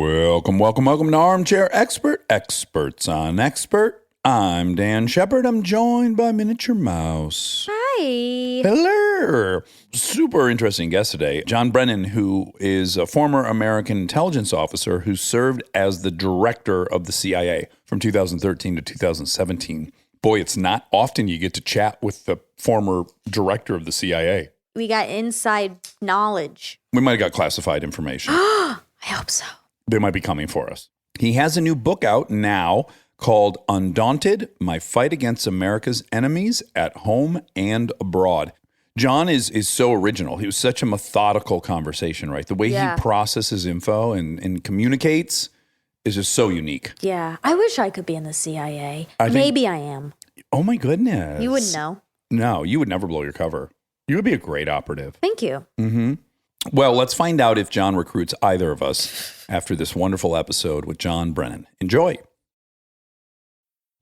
Welcome to Armchair Expert, Experts on Expert. I'm Dan Shepard. I'm joined by Miniature Mouse. Hi. Hello. Super interesting guest today. John Brennan, who is a former American intelligence officer who served as the director of the CIA from 2013 to 2017. Boy, it's not often you get to chat with the former director of the CIA. We got inside knowledge. We might have got classified information. I hope so. They might be coming for us. He has a new book out now called Undaunted, My Fight Against America's Enemies at Home and Abroad. John is so original. He was such a methodical conversation, right? The way he processes info and communicates is just so unique. Yeah. I wish I could be in the CIA. I am. Oh, my goodness. You wouldn't know. No, you would never blow your cover. You would be a great operative. Thank you. Mm-hmm. Well, let's find out if John recruits either of us after this wonderful episode with John Brennan. Enjoy.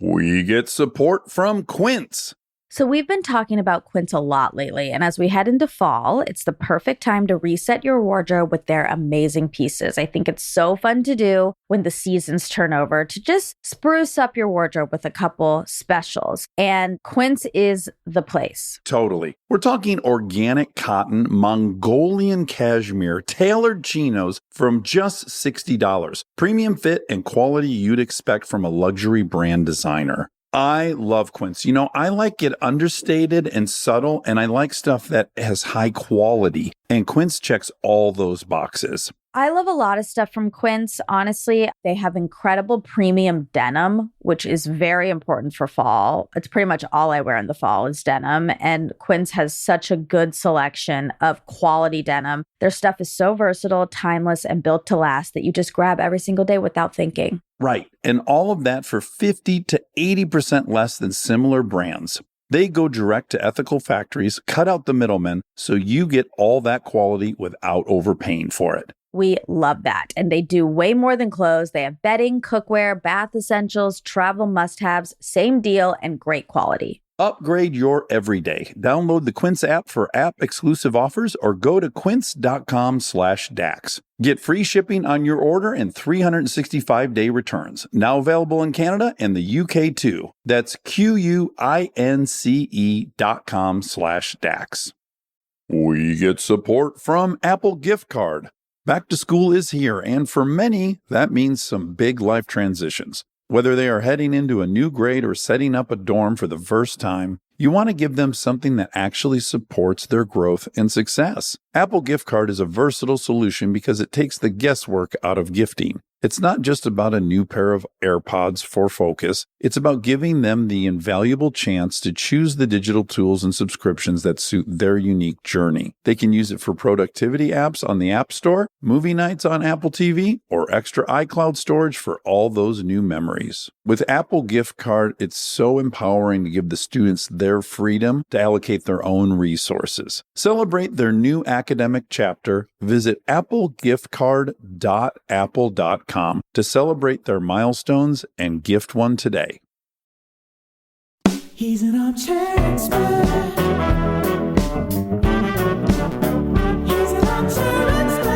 We get support from Quince. So we've been talking about Quince a lot lately, and as we head into fall, it's the perfect time to reset your wardrobe with their amazing pieces. I think it's so fun to do when the seasons turn over to just spruce up your wardrobe with a couple specials, and Quince is the place. Totally. We're talking organic cotton, Mongolian cashmere, tailored chinos from just $60. Premium fit and quality you'd expect from a luxury brand designer. I love Quince. You know, I like it understated and subtle, and I like stuff that has high quality. And Quince checks all those boxes. I love a lot of stuff from Quince. Honestly, they have incredible premium denim, which is very important for fall. It's pretty much all I wear in the fall is denim. And Quince has such a good selection of quality denim. Their stuff is so versatile, timeless, and built to last that you just grab every single day without thinking. Right. And all of that for 50 to 80% less than similar brands. They go direct to ethical factories, cut out the middlemen, so you get all that quality without overpaying for it. We love that. And they do way more than clothes. They have bedding, cookware, bath essentials, travel must-haves, same deal, and great quality. Upgrade your everyday. Download the Quince app for app-exclusive offers or go to quince.com/dax. Get free shipping on your order and 365-day returns. Now available in Canada and the UK too. That's QUINCE.com/dax. We get support from Apple Gift Card. Back to school is here, and for many, that means some big life transitions. Whether they are heading into a new grade or setting up a dorm for the first time, you want to give them something that actually supports their growth and success. Apple Gift Card is a versatile solution because it takes the guesswork out of gifting. It's not just about a new pair of AirPods for focus. It's about giving them the invaluable chance to choose the digital tools and subscriptions that suit their unique journey. They can use it for productivity apps on the App Store, movie nights on Apple TV, or extra iCloud storage for all those new memories. With Apple Gift Card, it's so empowering to give the students their freedom to allocate their own resources. Celebrate their new academic chapter. Visit applegiftcard.apple.com to celebrate their milestones and gift one today. He's an armchair expert. He's an armchair expert.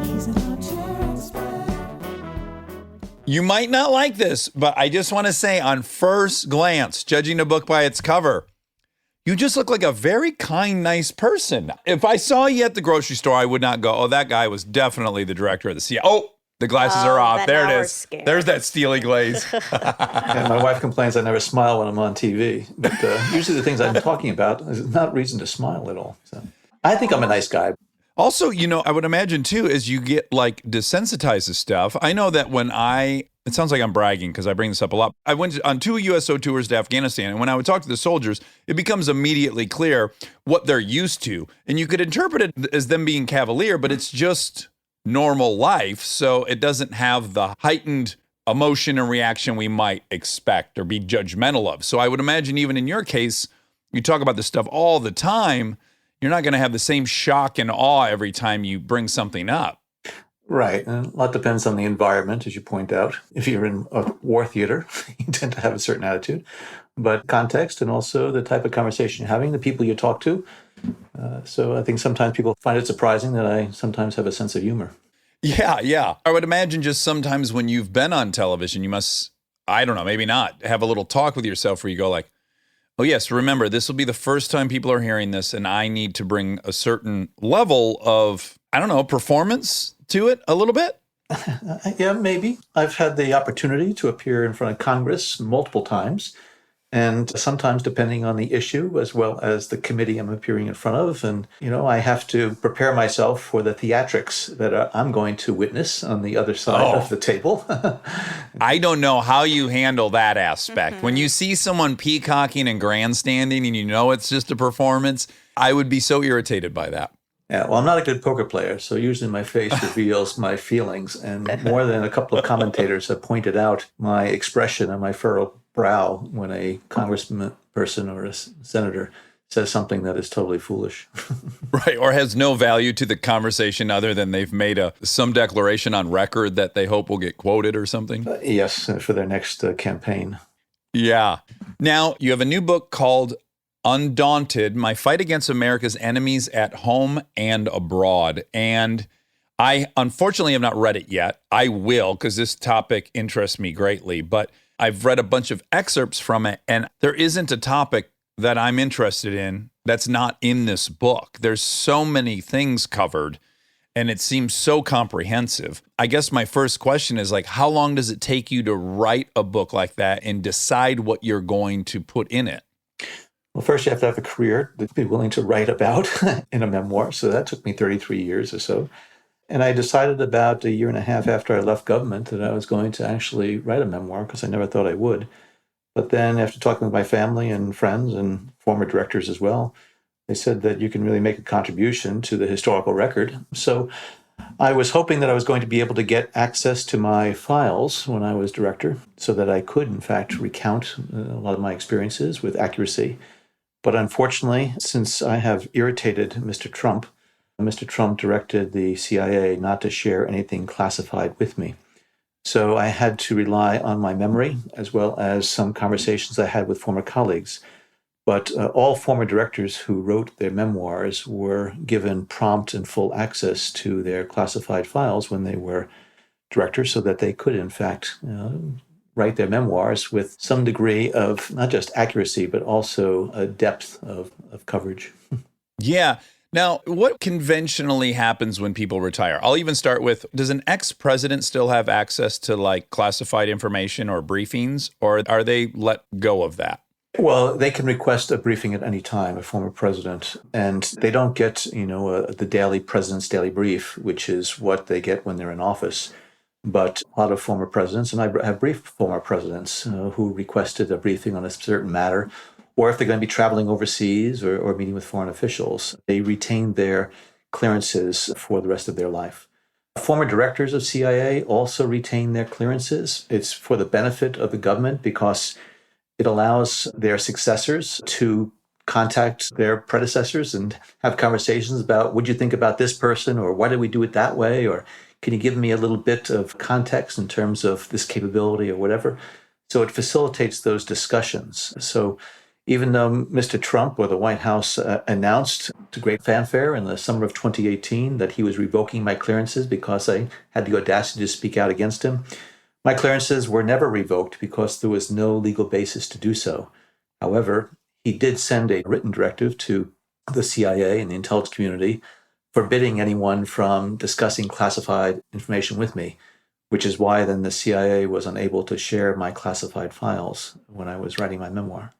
He's an armchair expert. You might not like this, but I just want to say on first glance, judging a book by its cover, you just look like a very kind, nice person. If I saw you at the grocery store, I would not go, oh, that guy was definitely the director of the CIA. Oh, the glasses are off. There it is. There's that steely glaze. And my wife complains I never smile when I'm on TV. But usually the things I'm talking about is not reason to smile at all. So I think I'm a nice guy. Also, you know, I would imagine, too, as you get, like, desensitized to stuff, I know that when it sounds like I'm bragging because I bring this up a lot. I went on 2 USO tours to Afghanistan, and when I would talk to the soldiers, it becomes immediately clear what they're used to. And you could interpret it as them being cavalier, but it's just normal life, so it doesn't have the heightened emotion and reaction we might expect or be judgmental of. So I would imagine even in your case, you talk about this stuff all the time, you're not going to have the same shock and awe every time you bring something up. Right. And a lot depends on the environment, as you point out. If you're in a war theater, you tend to have a certain attitude. But context and also the type of conversation you're having, the people you talk to, So I think sometimes people find it surprising that I sometimes have a sense of humor. Yeah, yeah. I would imagine just sometimes when you've been on television, you must, I don't know, maybe not, have a little talk with yourself where you go like, oh, yes, remember, this will be the first time people are hearing this, and I need to bring a certain level of, I don't know, performance to it a little bit? Yeah, maybe. I've had the opportunity to appear in front of Congress multiple times, and sometimes depending on the issue as well as the committee I'm appearing in front of. And, I have to prepare myself for the theatrics that I'm going to witness on the other side of the table. I don't know how you handle that aspect. When you see someone peacocking and grandstanding and you know it's just a performance, I would be so irritated by that. Yeah, well, I'm not a good poker player, so usually my face reveals my feelings. And more than a couple of commentators have pointed out my expression and my furrowed brow when a congressman person or a senator says something that is totally foolish. Right, or has no value to the conversation other than they've made some declaration on record that they hope will get quoted or something. Yes, for their next campaign. Yeah. Now, you have a new book called Undaunted, My Fight Against America's Enemies at Home and Abroad. And I unfortunately have not read it yet. I will, because this topic interests me greatly. But I've read a bunch of excerpts from it, and there isn't a topic that I'm interested in that's not in this book. There's so many things covered, and it seems so comprehensive. I guess my first question is like, how long does it take you to write a book like that and decide what you're going to put in it? Well, first you have to have a career to be willing to write about in a memoir. So that took me 33 years or so. And I decided about a year and a half after I left government that I was going to actually write a memoir because I never thought I would. But then after talking with my family and friends and former directors as well, they said that you can really make a contribution to the historical record. So I was hoping that I was going to be able to get access to my files when I was director so that I could, in fact, recount a lot of my experiences with accuracy. But unfortunately, since I have irritated Mr. Trump directed the CIA not to share anything classified with me. So I had to rely on my memory as well as some conversations I had with former colleagues. But all former directors who wrote their memoirs were given prompt and full access to their classified files when they were directors so that they could, in fact, write their memoirs with some degree of not just accuracy, but also a depth of coverage. Yeah. Now, what conventionally happens when people retire? I'll even start with, does an ex-president still have access to like classified information or briefings, or are they let go of that? Well, they can request a briefing at any time, a former president, and they don't get, the president's daily brief, which is what they get when they're in office. But a lot of former presidents, and I have briefed former presidents who requested a briefing on a certain matter, or if they're going to be traveling overseas or meeting with foreign officials, they retain their clearances for the rest of their life. Former directors of CIA also retain their clearances. It's for the benefit of the government because it allows their successors to contact their predecessors and have conversations about, what do you think about this person, or why did we do it that way, or can you give me a little bit of context in terms of this capability or whatever? So it facilitates those discussions. So even though Mr. Trump or the White House announced to great fanfare in the summer of 2018 that he was revoking my clearances because I had the audacity to speak out against him, my clearances were never revoked because there was no legal basis to do so. However, he did send a written directive to the CIA and the intelligence community forbidding anyone from discussing classified information with me, which is why then the CIA was unable to share my classified files when I was writing my memoir.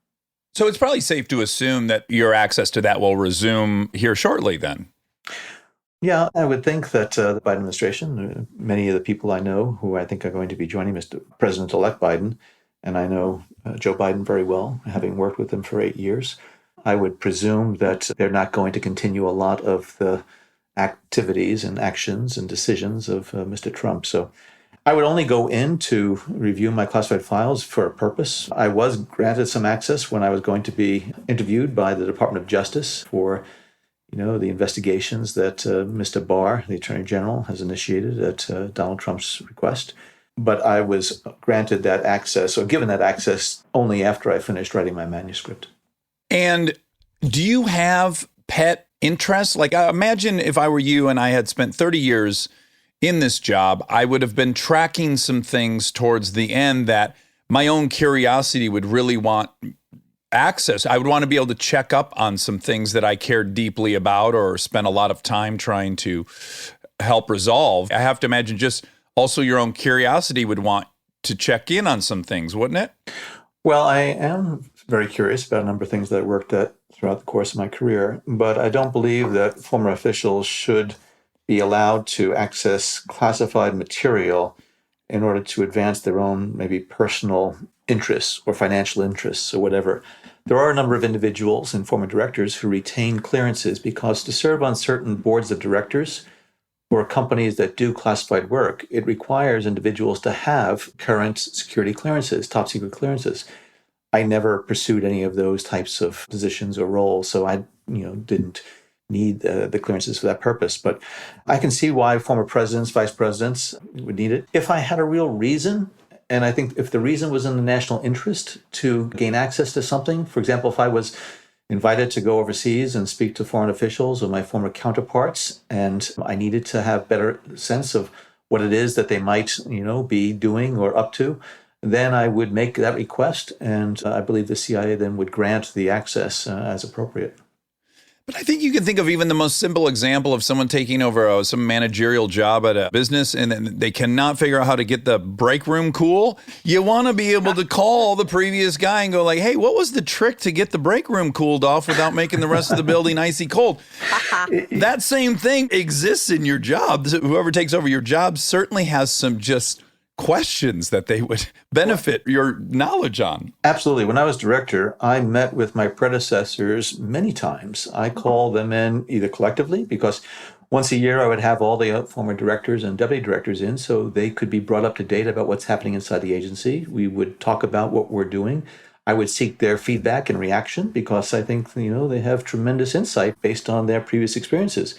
So it's probably safe to assume that your access to that will resume here shortly then. Yeah, I would think that the Biden administration, many of the people I know who I think are going to be joining Mr. President-elect Biden, and I know Joe Biden very well, having worked with him for 8 years, I would presume that they're not going to continue a lot of the activities and actions and decisions of Mr. Trump. So I would only go in to review my classified files for a purpose. I was granted some access when I was going to be interviewed by the Department of Justice for the investigations that Mr. Barr, the Attorney General, has initiated at Donald Trump's request. But I was granted that access, or given that access, only after I finished writing my manuscript. And do you have pet interests? Like, imagine if I were you and I had spent 30 years in this job, I would have been tracking some things towards the end that my own curiosity would really want access. I would want to be able to check up on some things that I cared deeply about or spent a lot of time trying to help resolve. I have to imagine just also your own curiosity would want to check in on some things, wouldn't it? Well, I am very curious about a number of things that I worked at throughout the course of my career, but I don't believe that former officials should be allowed to access classified material in order to advance their own maybe personal interests or financial interests or whatever. There are a number of individuals and former directors who retain clearances because to serve on certain boards of directors for companies that do classified work, it requires individuals to have current security clearances, top secret clearances. I never pursued any of those types of positions or roles, so I didn't need the clearances for that purpose. But I can see why former presidents, vice presidents would need it. If I had a real reason, and I think if the reason was in the national interest to gain access to something, for example, if I was invited to go overseas and speak to foreign officials or my former counterparts, and I needed to have better sense of what it is that they might, be doing or up to, then I would make that request, and I believe the CIA then would grant the access as appropriate. But I think you can think of even the most simple example of someone taking over some managerial job at a business and then they cannot figure out how to get the break room cool. You want to be able to call the previous guy and go like, hey, what was the trick to get the break room cooled off without making the rest of the building icy cold? That same thing exists in your job. Whoever takes over your job certainly has some just questions that they would benefit your knowledge on. Absolutely. When I was director, I met with my predecessors many times. I called them in either collectively, because once a year I would have all the former directors and deputy directors in so they could be brought up to date about what's happening inside the agency. We would talk about what we're doing. I would seek their feedback and reaction because I think, they have tremendous insight based on their previous experiences.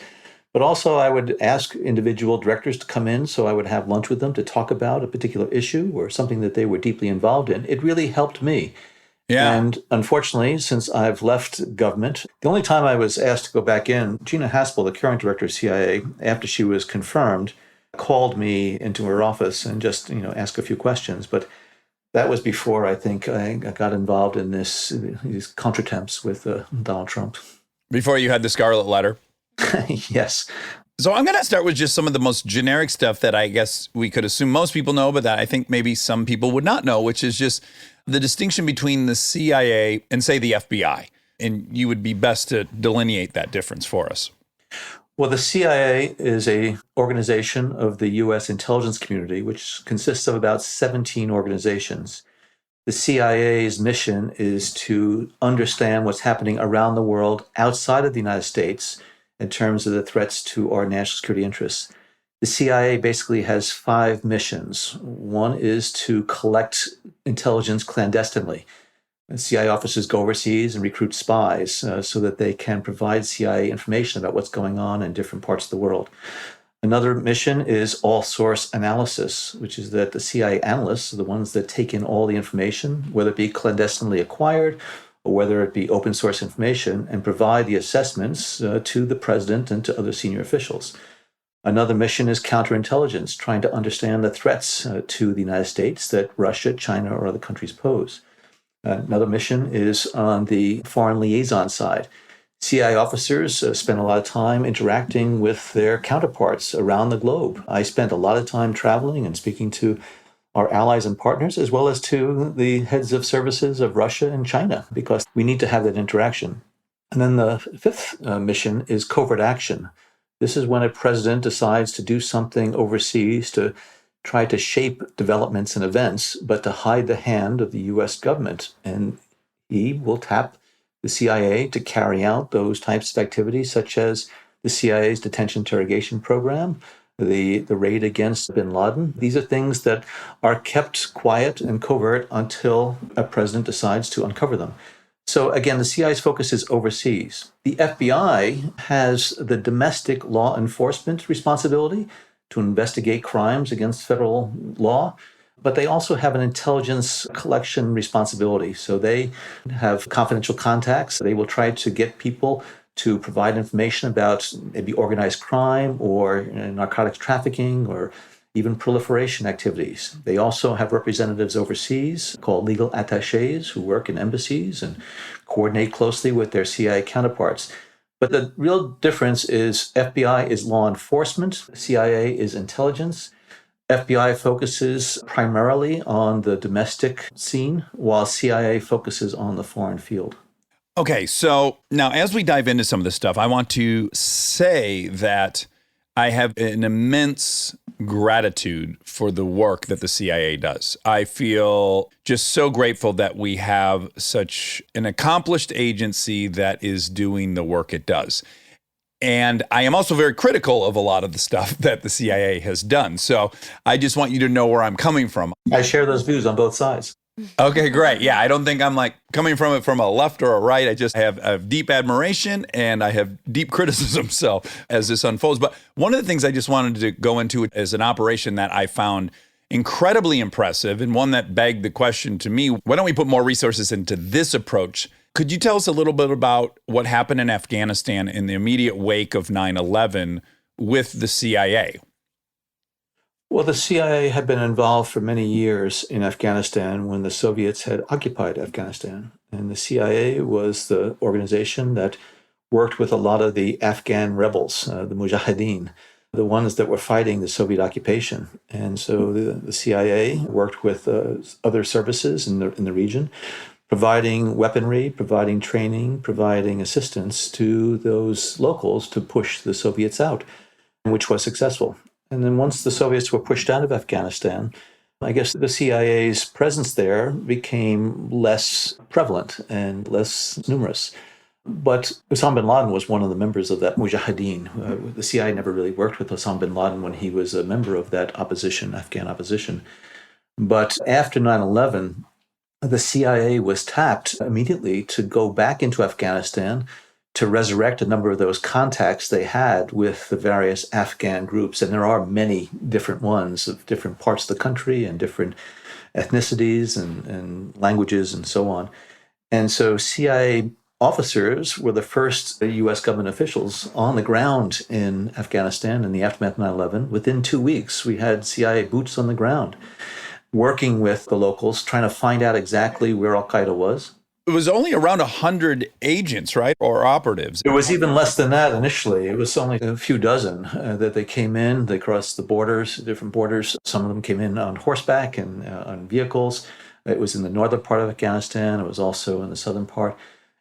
But also I would ask individual directors to come in, so I would have lunch with them to talk about a particular issue or something that they were deeply involved in. It really helped me. Yeah. And unfortunately, since I've left government, the only time I was asked to go back in, Gina Haspel, the current director of CIA, after she was confirmed, called me into her office and just, asked a few questions. But that was before I think I got involved in these contretemps with Donald Trump. Before you had the Scarlet Letter. Yes. So I'm going to start with just some of the most generic stuff that I guess we could assume most people know, but that I think maybe some people would not know, which is just the distinction between the CIA and, say, the FBI. And you would be best to delineate that difference for us. Well, the CIA is an organization of the U.S. intelligence community, which consists of about 17 organizations. The CIA's mission is to understand what's happening around the world outside of the United States in terms of the threats to our national security interests. The CIA basically has 5 missions. One is to collect intelligence clandestinely. CIA officers go overseas and recruit spies so that they can provide CIA information about what's going on in different parts of the world. Another mission is all source analysis, which is that the CIA analysts are the ones that take in all the information, whether it be clandestinely acquired or whether it be open source information, and provide the assessments to the president and to other senior officials. Another mission is counterintelligence, trying to understand the threats to the United States that Russia, China, or other countries pose. Another mission is on the foreign liaison side. CIA officers spend a lot of time interacting with their counterparts around the globe. I spent a lot of time traveling and speaking to our allies and partners, as well as to the heads of services of Russia and China, because we need to have that interaction. And then the 5th mission is covert action. This is when a president decides to do something overseas to try to shape developments and events, but to hide the hand of the U.S. government. And he will tap the CIA to carry out those types of activities, such as the CIA's detention interrogation program, the raid against bin Laden. These are things that are kept quiet and covert until a president decides to uncover them. So again, the CIA's focus is overseas. The FBI has the domestic law enforcement responsibility to investigate crimes against federal law, but they also have an intelligence collection responsibility. So they have confidential contacts. They will try to get people to provide information about maybe organized crime or narcotics trafficking or even proliferation activities. They also have representatives overseas called legal attachés who work in embassies and coordinate closely with their CIA counterparts. But the real difference is FBI is law enforcement, CIA is intelligence. FBI focuses primarily on the domestic scene, while CIA focuses on the foreign field. Okay, so now as we dive into some of this stuff, I want to say that I have an immense gratitude for the work that the CIA does. I feel just so grateful that we have such an accomplished agency that is doing the work it does. And I am also very critical of a lot of the stuff that the CIA has done. So I just want you to know where I'm coming from. I share those views on both sides. Okay, great. Yeah, I don't think I'm like coming from it from a left or a right. I just have deep admiration and I have deep criticism. So as this unfolds, but one of the things I just wanted to go into is an operation that I found incredibly impressive and one that begged the question to me, why don't we put more resources into this approach? Could you tell us a little bit about what happened in Afghanistan in the immediate wake of 9/11 with the CIA? Well, the CIA had been involved for many years in Afghanistan when the Soviets had occupied Afghanistan. And the CIA was the organization that worked with a lot of the Afghan rebels, the Mujahideen, the ones that were fighting the Soviet occupation. And so the CIA worked with other services in the region, providing weaponry, providing training, providing assistance to those locals to push the Soviets out, which was successful. And then once the Soviets were pushed out of Afghanistan, I guess the CIA's presence there became less prevalent and less numerous. But Osama bin Laden was one of the members of that Mujahideen. The CIA never really worked with Osama bin Laden when he was a member of that opposition, Afghan opposition. But after 9/11, the CIA was tapped immediately to go back into Afghanistan to resurrect a number of those contacts they had with the various Afghan groups. And there are many different ones of different parts of the country and different ethnicities and languages and so on. And so CIA officers were the first U.S. government officials on the ground in Afghanistan in the aftermath of 9/11. Within 2 weeks, we had CIA boots on the ground working with the locals, trying to find out exactly where al-Qaeda was. It was only around 100 agents, right? Or operatives. It was even less than that initially. It was only a few dozen that they came in. They crossed the borders, different borders. Some of them came in on horseback and on vehicles. It was in the northern part of Afghanistan. It was also in the southern part.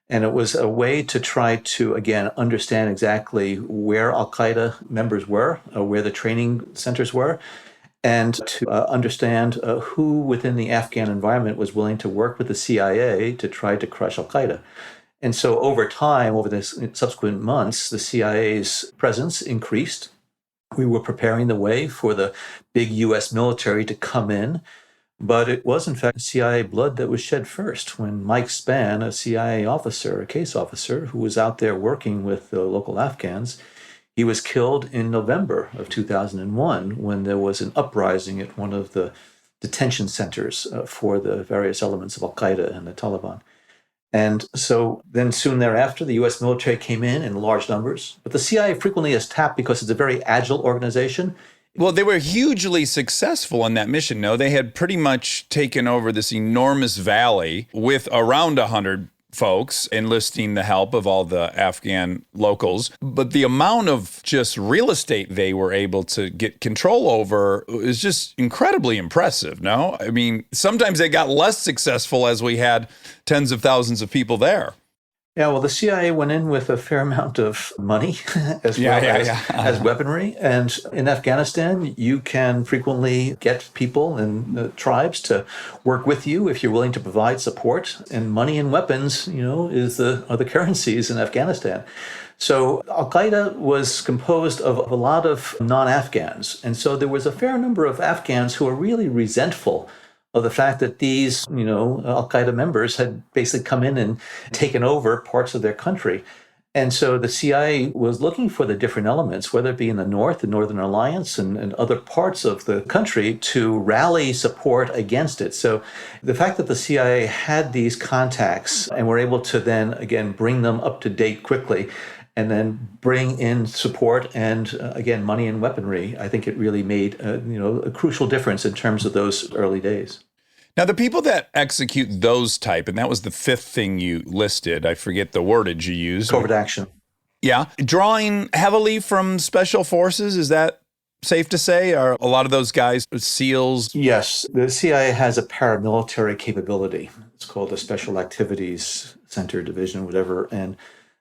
And it was a way to try to, again, understand exactly where al-Qaeda members were, where the training centers were, and to understand who within the Afghan environment was willing to work with the CIA to try to crush al-Qaeda. And so over time, over the subsequent months, the CIA's presence increased. We were preparing the way for the big U.S. military to come in. But it was, in fact, CIA blood that was shed first when Mike Spann, a CIA officer, a case officer, who was out there working with the local Afghans, he was killed in November of 2001 when there was an uprising at one of the detention centers for the various elements of al-Qaeda and the Taliban. And so then soon thereafter, the U.S. military came in large numbers. But the CIA frequently is tapped because it's a very agile organization. Well, they were hugely successful on that mission. No, they had pretty much taken over this enormous valley with around 100 folks, enlisting the help of all the Afghan locals. But the amount of just real estate they were able to get control over is just incredibly impressive, no? I mean, sometimes they got less successful as we had tens of thousands of people there. Yeah, well, the CIA went in with a fair amount of money as as weaponry. And in Afghanistan, you can frequently get people and tribes to work with you if you're willing to provide support. And money and weapons, are the currencies in Afghanistan. So al-Qaeda was composed of a lot of non-Afghans. And so there was a fair number of Afghans who were really resentful of the fact that these, al-Qaeda members had basically come in and taken over parts of their country. And so the CIA was looking for the different elements, whether it be in the North, the Northern Alliance, and other parts of the country to rally support against it. So the fact that the CIA had these contacts and were able to then, again, bring them up to date quickly and then bring in support and, again, money and weaponry. I think it really made, a crucial difference in terms of those early days. Now, the people that execute those type, and that was the fifth thing you listed, I forget the wordage you used. Covert action. Yeah. Drawing heavily from special forces, is that safe to say? Are a lot of those guys SEALs? Yes, the CIA has a paramilitary capability. It's called the Special Activities Center Division, whatever. And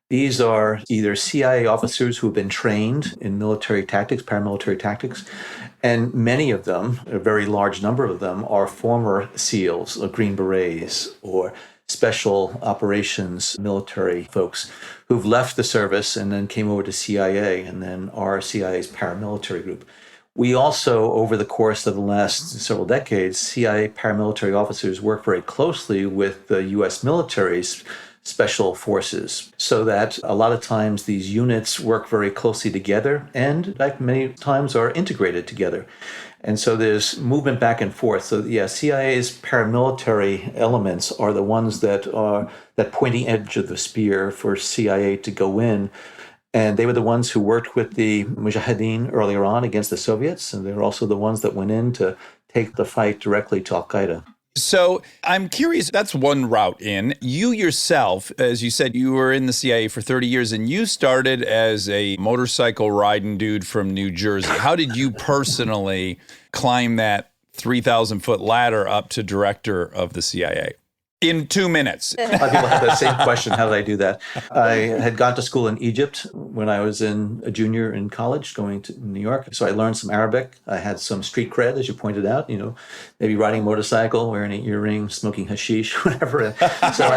these are either CIA officers who have been trained in military tactics, paramilitary tactics, and many of them, a very large number of them, are former SEALs, or Green Berets, or special operations military folks who've left the service and then came over to CIA and then are CIA's paramilitary group. We also, over the course of the last several decades, CIA paramilitary officers work very closely with the U.S. military's special forces, so that a lot of times these units work very closely together and like many times are integrated together. And so there's movement back and forth. So yeah, CIA's paramilitary elements are the ones that are that pointy edge of the spear for CIA to go in. And they were the ones who worked with the Mujahideen earlier on against the Soviets. And they're also the ones that went in to take the fight directly to Al-Qaeda. So I'm curious, that's one route in. You yourself, as you said, you were in the CIA for 30 years and you started as a motorcycle riding dude from New Jersey. How did you personally climb that 3,000 foot ladder up to director of the CIA? In 2 minutes. A lot of people have that same question. How did I do that? I had gone to school in Egypt when I was a junior in college, going to New York. So I learned some Arabic. I had some street cred, as you pointed out, maybe riding a motorcycle, wearing an earring, smoking hashish, whatever. So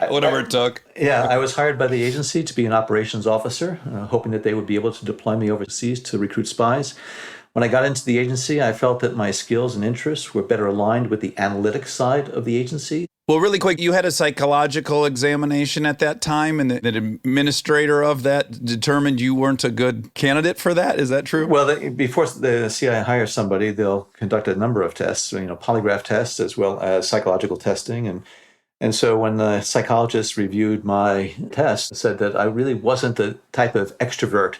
whatever it took. Yeah, I was hired by the agency to be an operations officer, hoping that they would be able to deploy me overseas to recruit spies. When I got into the agency, I felt that my skills and interests were better aligned with the analytic side of the agency. Well, really quick, you had a psychological examination at that time, and the administrator of that determined you weren't a good candidate for that. Is that true? Well, before the CIA hires somebody, they'll conduct a number of tests, polygraph tests as well as psychological testing. And so when the psychologist reviewed my test, said that I really wasn't the type of extrovert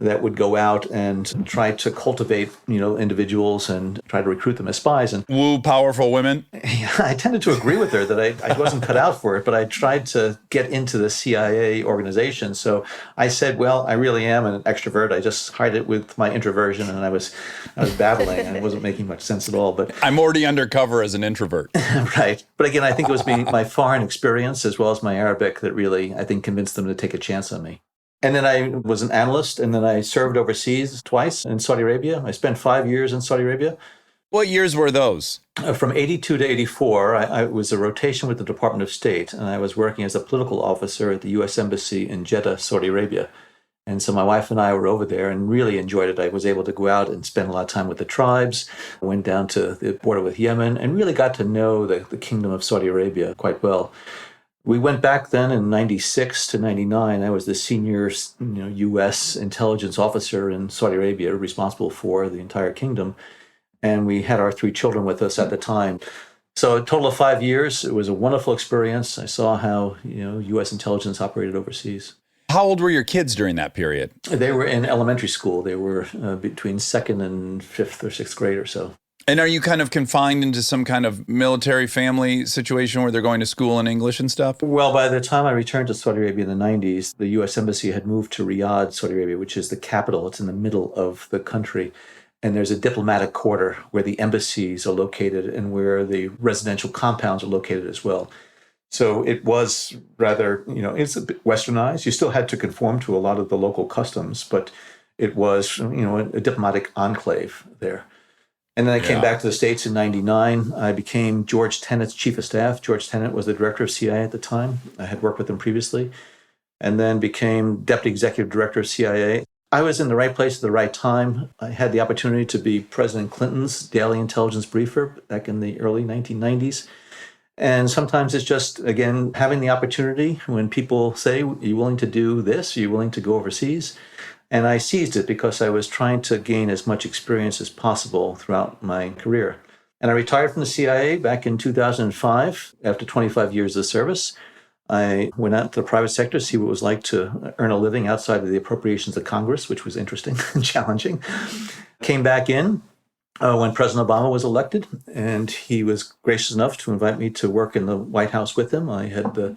that would go out and try to cultivate, individuals and try to recruit them as spies. And woo powerful women. I tended to agree with her that I wasn't cut out for it, but I tried to get into the CIA organization. So I said, well, I really am an extrovert. I just hide it with my introversion, and I was babbling, and it wasn't making much sense at all. But I'm already undercover as an introvert. Right. But again, I think it was my foreign experience as well as my Arabic that really, I think, convinced them to take a chance on me. And then I was an analyst, and then I served overseas twice in Saudi Arabia. I spent 5 years in Saudi Arabia. What years were those? From 82 to 84, I was a rotation with the Department of State, and I was working as a political officer at the U.S. Embassy in Jeddah, Saudi Arabia. And so my wife and I were over there and really enjoyed it. I was able to go out and spend a lot of time with the tribes. I went down to the border with Yemen and really got to know the Kingdom of Saudi Arabia quite well. We went back then in 96 to 99. I was the senior, U.S. intelligence officer in Saudi Arabia, responsible for the entire kingdom. And we had our 3 children with us at the time. So a total of 5 years. It was a wonderful experience. I saw how, U.S. intelligence operated overseas. How old were your kids during that period? They were in elementary school. They were between 2nd and 5th or 6th grade or so. And are you kind of confined into some kind of military family situation where they're going to school in English and stuff? Well, by the time I returned to Saudi Arabia in the 90s, the U.S. Embassy had moved to Riyadh, Saudi Arabia, which is the capital. It's in the middle of the country. And there's a diplomatic quarter where the embassies are located and where the residential compounds are located as well. So it was rather, it's a bit westernized. You still had to conform to a lot of the local customs, but it was, a diplomatic enclave there. And then I came back to the States in 99. I became George Tenet's chief of staff. George Tenet was the director of CIA at the time. I had worked with him previously. And then became deputy executive director of CIA. I was in the right place at the right time. I had the opportunity to be President Clinton's daily intelligence briefer back in the early 1990s. And sometimes it's just, again, having the opportunity when people say, are you willing to do this? Are you willing to go overseas? And I seized it because I was trying to gain as much experience as possible throughout my career. And I retired from the CIA back in 2005 after 25 years of service. I went out to the private sector to see what it was like to earn a living outside of the appropriations of Congress, which was interesting and challenging. Came back in when President Obama was elected, and he was gracious enough to invite me to work in the White House with him. I had the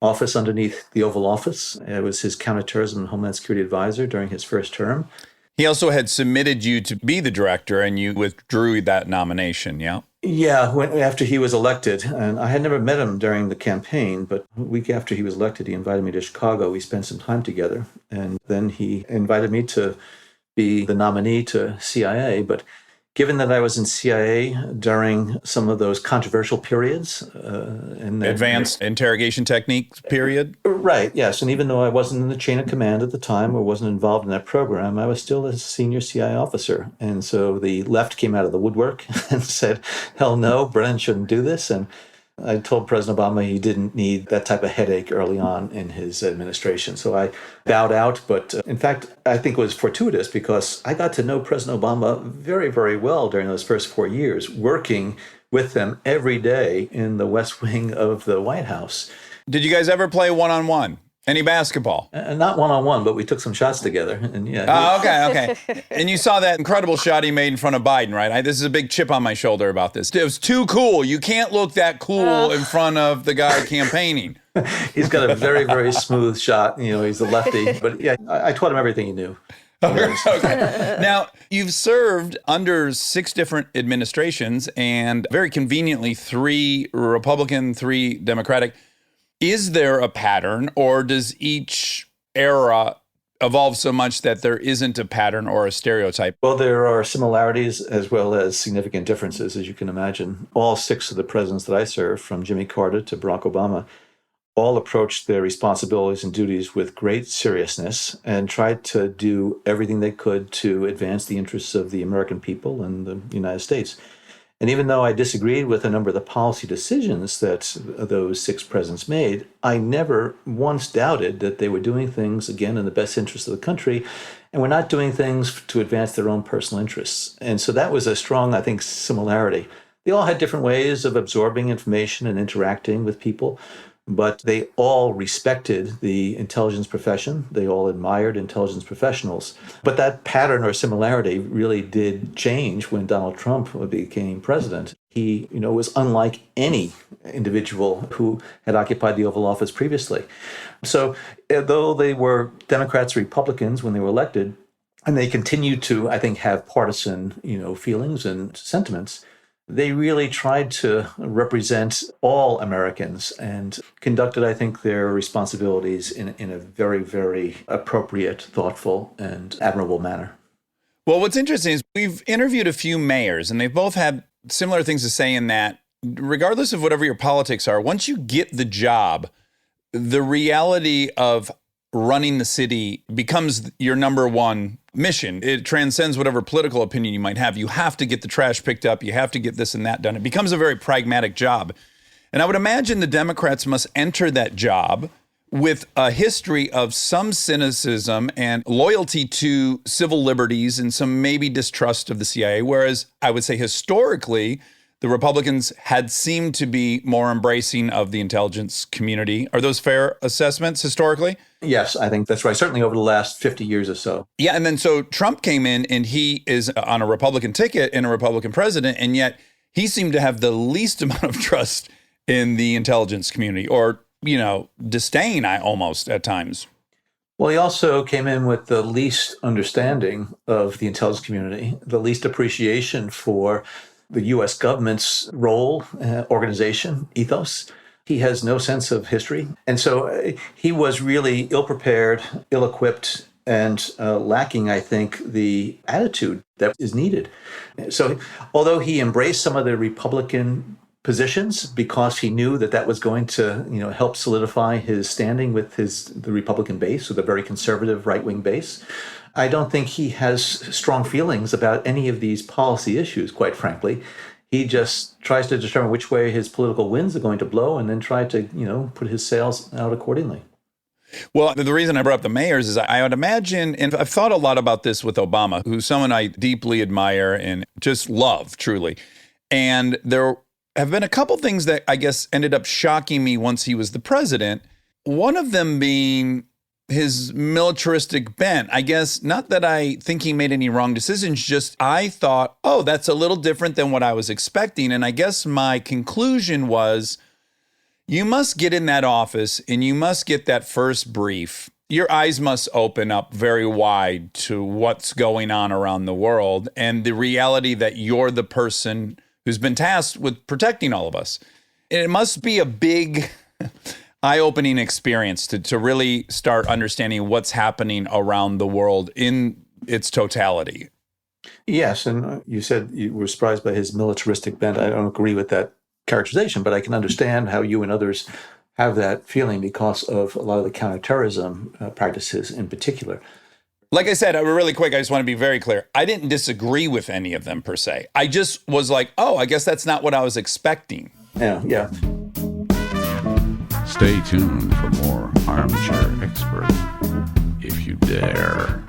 office underneath the Oval Office. I was his counterterrorism and Homeland Security advisor during his first term. He also had submitted you to be the director, and you withdrew that nomination, yeah? Yeah, after he was elected, and I had never met him during the campaign, but a week after he was elected, he invited me to Chicago. We spent some time together, and then he invited me to be the nominee to CIA. But given that I was in CIA during some of those controversial periods, Advanced interrogation techniques period? Right, yes. And even though I wasn't in the chain of command at the time or wasn't involved in that program, I was still a senior CIA officer. And so the left came out of the woodwork and said, hell no, Brennan shouldn't do this. And I told President Obama he didn't need that type of headache early on in his administration. So I bowed out. But in fact, I think it was fortuitous because I got to know President Obama very, very well during those first 4 years, working with them every day in the West Wing of the White House. Did you guys ever play one-on-one? Any basketball? Not one-on-one, but we took some shots together. And yeah. Oh, okay. And you saw that incredible shot he made in front of Biden, right? This is a big chip on my shoulder about this. It was too cool. You can't look that cool in front of the guy campaigning. He's got a very, very smooth shot. You know, he's a lefty. But yeah, I taught him everything he knew. Okay. Now, you've served under 6 different administrations and very conveniently 3 Republican, 3 Democratic. Is there a pattern, or does each era evolve so much that there isn't a pattern or a stereotype? Well, there are similarities as well as significant differences, as you can imagine. All 6 of the presidents that I served, from Jimmy Carter to Barack Obama, all approached their responsibilities and duties with great seriousness and tried to do everything they could to advance the interests of the American people and the United States. And even though I disagreed with a number of the policy decisions that those 6 presidents made, I never once doubted that they were doing things, again, in the best interest of the country, and were not doing things to advance their own personal interests. And so that was a strong, I think, similarity. They all had different ways of absorbing information and interacting with people, but they all respected the intelligence profession. They all admired intelligence professionals. But that pattern or similarity really did change when Donald Trump became president. He, was unlike any individual who had occupied the Oval Office previously. So though they were Democrats, Republicans when they were elected, and they continued to, I think, have partisan, feelings and sentiments, they really tried to represent all Americans and conducted, I think, their responsibilities in a very, very appropriate, thoughtful, and admirable manner. Well, what's interesting is we've interviewed a few mayors, and they've both had similar things to say in that, regardless of whatever your politics are, once you get the job, the reality of running the city becomes your number one mission. It transcends whatever political opinion you might have. You have to get the trash picked up. You have to get this and that done. It becomes a very pragmatic job. And I would imagine the Democrats must enter that job with a history of some cynicism and loyalty to civil liberties and some maybe distrust of the CIA, whereas I would say historically, the Republicans had seemed to be more embracing of the intelligence community. Are those fair assessments historically? Yes, I think that's right. Certainly over the last 50 years or so. Yeah, and then so Trump came in and he is on a Republican ticket and a Republican president, and yet he seemed to have the least amount of trust in the intelligence community, or, disdain almost at times. Well, he also came in with the least understanding of the intelligence community, the least appreciation for the U.S. government's role, organization, ethos. He has no sense of history. And so he was really ill-prepared, ill-equipped, and lacking, I think, the attitude that is needed. So although he embraced some of the Republican positions because he knew that that was going to, help solidify his standing with the Republican base, with a very conservative right-wing base, I don't think he has strong feelings about any of these policy issues, quite frankly. He just tries to determine which way his political winds are going to blow and then try to, put his sails out accordingly. Well, the reason I brought up the mayors is I would imagine, and I've thought a lot about this with Obama, who's someone I deeply admire and just love, truly. And there have been a couple things that I guess ended up shocking me once he was the president. one of them being his militaristic bent. I guess not that I think he made any wrong decisions, just I thought, oh, that's a little different than what I was expecting. And I guess my conclusion was, you must get in that office and you must get that first brief. Your eyes must open up very wide to what's going on around the world and the reality that you're the person who's been tasked with protecting all of us. And it must be a big eye-opening experience to really start understanding what's happening around the world in its totality. Yes, and you said you were surprised by his militaristic bent. I don't agree with that characterization, but I can understand how you and others have that feeling because of a lot of the counterterrorism practices in particular. Like I said, really quick, I just want to be very clear. I didn't disagree with any of them per se. I just was like, oh, I guess that's not what I was expecting. Yeah. Stay tuned for more Armchair Expert, if you dare.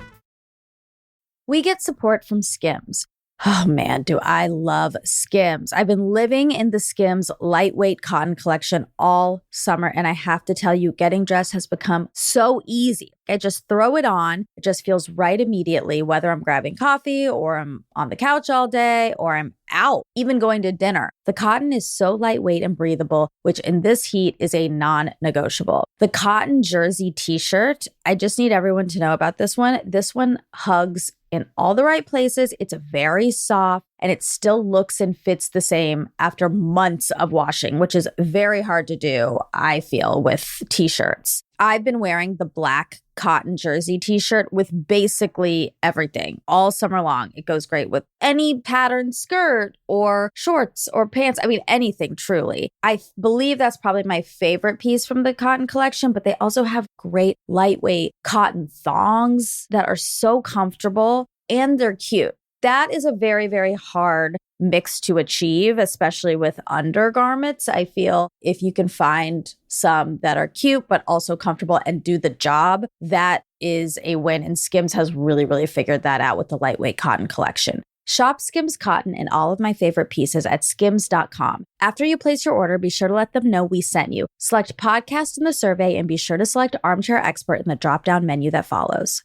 We get support from Skims. Oh man, do I love Skims. I've been living in the Skims lightweight cotton collection all summer, and I have to tell you, getting dressed has become so easy. I just throw it on. It just feels right immediately, whether I'm grabbing coffee or I'm on the couch all day or I'm out, even going to dinner. The cotton is so lightweight and breathable, which in this heat is a non-negotiable. The cotton jersey t-shirt, I just need everyone to know about this one. This one hugs in all the right places. It's very soft and it still looks and fits the same after months of washing, which is very hard to do, I feel, with t-shirts. I've been wearing the black cotton jersey t-shirt with basically everything all summer long. It goes great with any patterned skirt or shorts or pants. I mean, anything truly. I believe that's probably my favorite piece from the cotton collection, but they also have great lightweight cotton thongs that are so comfortable and they're cute. That is a very, very hard mix to achieve, especially with undergarments. I feel if you can find some that are cute, but also comfortable and do the job, that is a win. And Skims has really, really figured that out with the lightweight cotton collection. Shop Skims cotton and all of my favorite pieces at skims.com. After you place your order, be sure to let them know we sent you. Select podcast in the survey and be sure to select Armchair Expert in the drop-down menu that follows.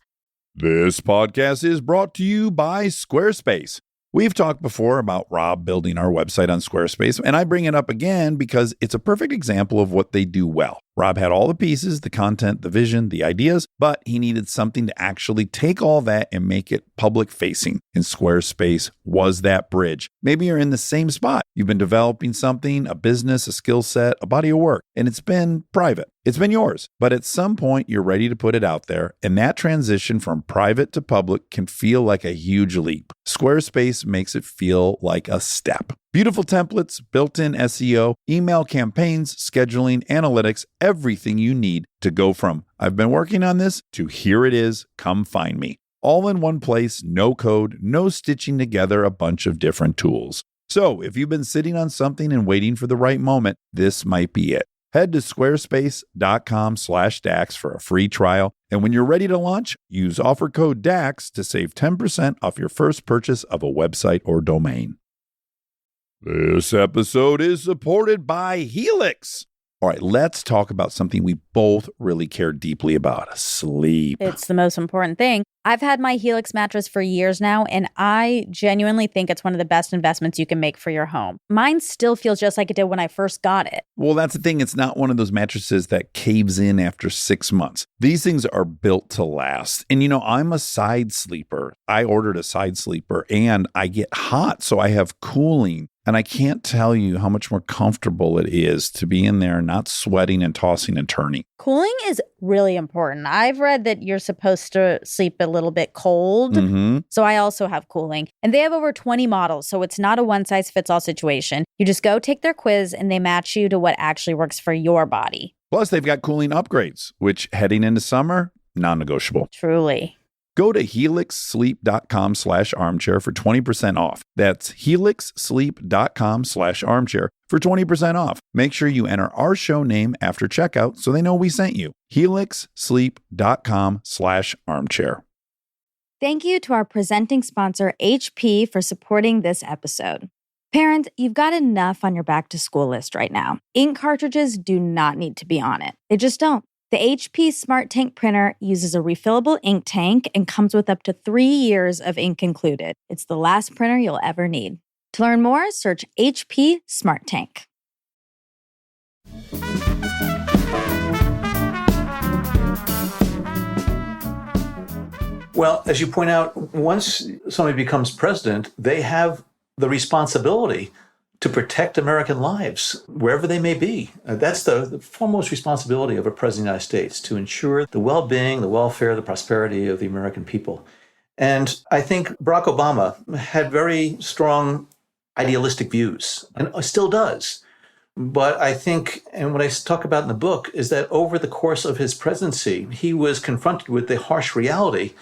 This podcast is brought to you by Squarespace. We've talked before about Rob building our website on Squarespace, and I bring it up again because it's a perfect example of what they do well. Rob had all the pieces, the content, the vision, the ideas, but he needed something to actually take all that and make it public facing. And Squarespace was that bridge. Maybe you're in the same spot. You've been developing something, a business, a skill set, a body of work, and it's been private. It's been yours, but at some point you're ready to put it out there, and that transition from private to public can feel like a huge leap. Squarespace makes it feel like a step. Beautiful templates, built-in SEO, email campaigns, scheduling, analytics, everything you need to go from I've been working on this to here it is, come find me. All in one place, no code, no stitching together a bunch of different tools. So if you've been sitting on something and waiting for the right moment, this might be it. Head to squarespace.com/DAX for a free trial. And when you're ready to launch, use offer code DAX to save 10% off your first purchase of a website or domain. This episode is supported by Helix. All right, let's talk about something we both really care deeply about, sleep. It's the most important thing. I've had my Helix mattress for years now, and I genuinely think it's one of the best investments you can make for your home. Mine still feels just like it did when I first got it. Well, that's the thing. It's not one of those mattresses that caves in after 6 months. These things are built to last. And, you know, I'm a side sleeper. I ordered a side sleeper, and I get hot, so I have cooling. And I can't tell you how much more comfortable it is to be in there, not sweating and tossing and turning. Cooling is really important. I've read that you're supposed to sleep a little bit cold. So I also have cooling. And they have over 20 models, so it's not a one-size-fits-all situation. You just go take their quiz, and they match you to what actually works for your body. Plus, they've got cooling upgrades, which heading into summer, non-negotiable. Truly. Go to helixsleep.com/armchair for 20% off. That's helixsleep.com/armchair for 20% off. Make sure you enter our show name after checkout so they know we sent you. helixsleep.com/armchair. Thank you to our presenting sponsor, HP, for supporting this episode. Parent, you've got enough on your back-to-school list right now. Ink cartridges do not need to be on it. They just don't. The HP Smart Tank printer uses a refillable ink tank and comes with up to 3 years of ink included. It's the last printer you'll ever need. To learn more, search HP Smart Tank. Well, as you point out, once somebody becomes president, they have the responsibility to protect American lives, wherever they may be. That's the foremost responsibility of a president of the United States, to ensure the well-being, the welfare, the prosperity of the American people. And I think Barack Obama had very strong idealistic views, and still does. But I think, and what I talk about in the book, is that over the course of his presidency, he was confronted with the harsh reality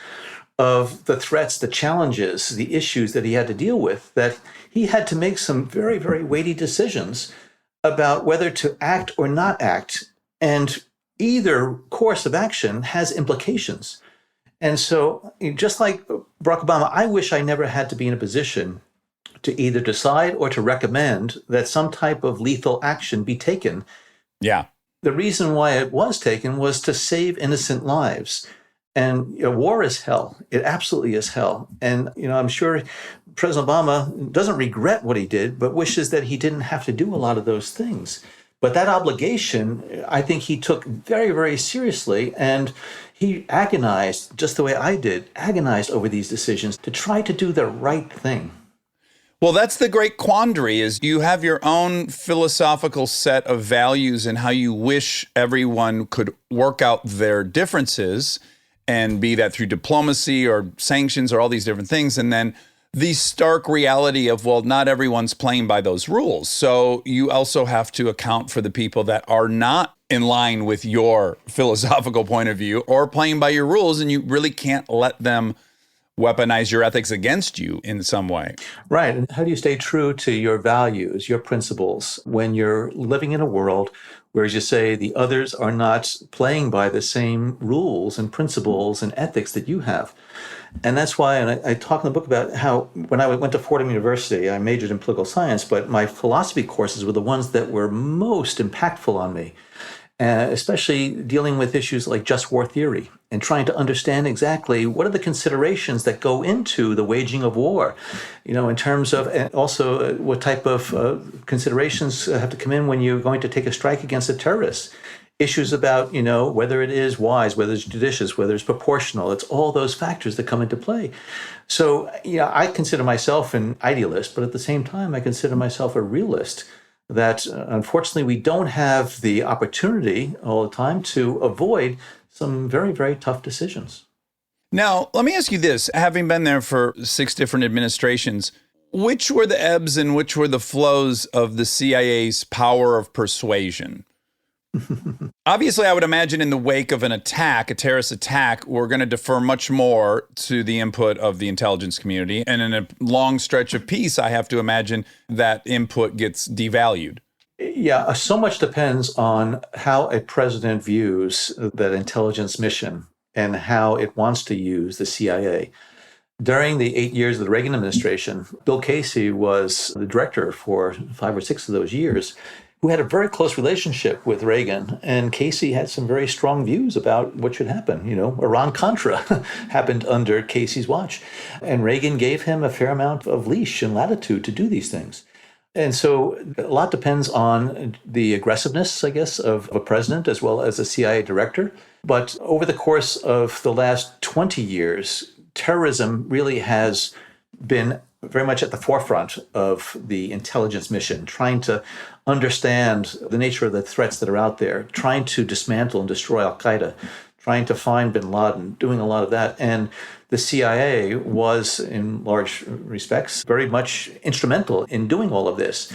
of the threats, the challenges, the issues that he had to deal with, that he had to make some very, very weighty decisions about whether to act or not act. And either course of action has implications. And so, just like Barack Obama, I wish I never had to be in a position to either decide or to recommend that some type of lethal action be taken. Yeah. The reason why it was taken was to save innocent lives. And war is hell. It absolutely is hell. And I'm sure President Obama doesn't regret what he did, but wishes that he didn't have to do a lot of those things. But that obligation, I think he took very, very seriously. And he agonized, just the way I did, agonized over these decisions to try to do the right thing. Well, that's the great quandary, is you have your own philosophical set of values and how you wish everyone could work out their differences, and be that through diplomacy or sanctions or all these different things. And then the stark reality of, well, not everyone's playing by those rules. So you also have to account for the people that are not in line with your philosophical point of view or playing by your rules, and you really can't let them weaponize your ethics against you in some way. Right. And how do you stay true to your values, your principles, when you're living in a world where, as you say, the others are not playing by the same rules and principles and ethics that you have? And that's why, and I talk in the book about how when I went to Fordham University, I majored in political science, but my philosophy courses were the ones that were most impactful on me, especially dealing with issues like just war theory and trying to understand exactly what are the considerations that go into the waging of war, in terms of, and also what type of considerations have to come in when you're going to take a strike against a terrorist. Issues about, whether it is wise, whether it's judicious, whether it's proportional. It's all those factors that come into play. So, I consider myself an idealist, but at the same time, I consider myself a realist. That unfortunately, we don't have the opportunity all the time to avoid some very, very tough decisions. Now, let me ask you this. Having been there for 6 different administrations, which were the ebbs and which were the flows of the CIA's power of persuasion? Obviously, I would imagine in the wake of an attack, a terrorist attack, we're going to defer much more to the input of the intelligence community. And in a long stretch of peace, I have to imagine that input gets devalued. Yeah, so much depends on how a president views that intelligence mission and how it wants to use the CIA. During the 8 years of the Reagan administration, Bill Casey was the director for 5 or 6 of those years, who had a very close relationship with Reagan. And Casey had some very strong views about what should happen. Iran-Contra happened under Casey's watch. And Reagan gave him a fair amount of leash and latitude to do these things. And so a lot depends on the aggressiveness, I guess, of a president as well as a CIA director. But over the course of the last 20 years, terrorism really has been very much at the forefront of the intelligence mission, trying to understand the nature of the threats that are out there, trying to dismantle and destroy Al-Qaeda, trying to find bin Laden, doing a lot of that. And the CIA was, in large respects, very much instrumental in doing all of this.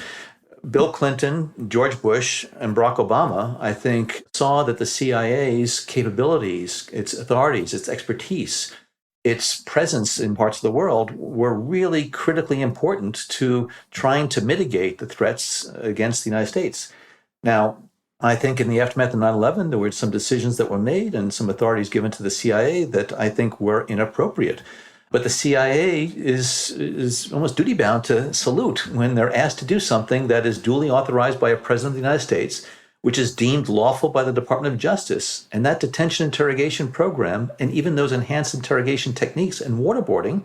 Bill Clinton, George Bush, and Barack Obama, I think, saw that the CIA's capabilities, its authorities, its expertise, its presence in parts of the world were really critically important to trying to mitigate the threats against the United States. Now, I think in the aftermath of 9/11, there were some decisions that were made and some authorities given to the CIA that I think were inappropriate. But the CIA is almost duty-bound to salute when they're asked to do something that is duly authorized by a president of the United States, which is deemed lawful by the Department of Justice. And that detention interrogation program, and even those enhanced interrogation techniques and waterboarding,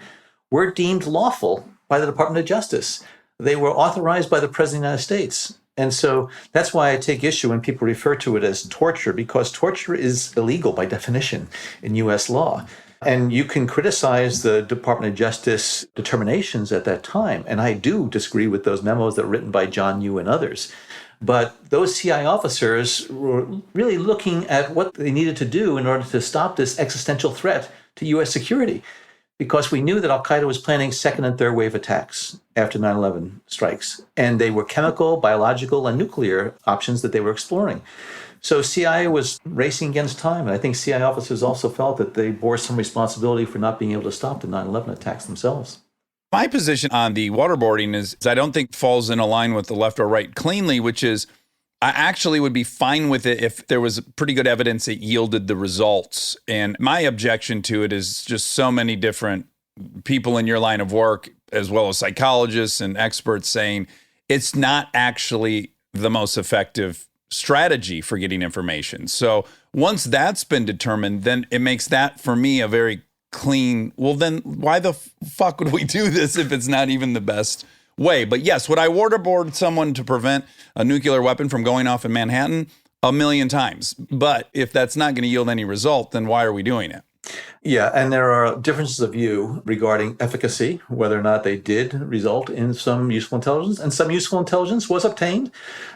were deemed lawful by the Department of Justice. They were authorized by the President of the United States. And so that's why I take issue when people refer to it as torture, because torture is illegal by definition in U.S. law. And you can criticize the Department of Justice determinations at that time. And I do disagree with those memos that were written by John Yoo and others. But those CIA officers were really looking at what they needed to do in order to stop this existential threat to U.S. security, because we knew that al-Qaeda was planning second and third wave attacks after 9/11 strikes. And they were chemical, biological, and nuclear options that they were exploring. So CIA was racing against time. And I think CIA officers also felt that they bore some responsibility for not being able to stop the 9/11 attacks themselves. My position on the waterboarding is I don't think falls in a line with the left or right cleanly, which is I actually would be fine with it if there was pretty good evidence it yielded the results. And my objection to it is just so many different people in your line of work, as well as psychologists and experts, saying it's not actually the most effective strategy for getting information. So once that's been determined, then it makes that for me a very clean, well, then why the fuck would we do this if it's not even the best way? But yes, would I waterboard someone to prevent a nuclear weapon from going off in Manhattan? 1,000,000 times. But if that's not going to yield any result, then why are we doing it? Yeah, and there are differences of view regarding efficacy, whether or not they did result in some useful intelligence. And some useful intelligence was obtained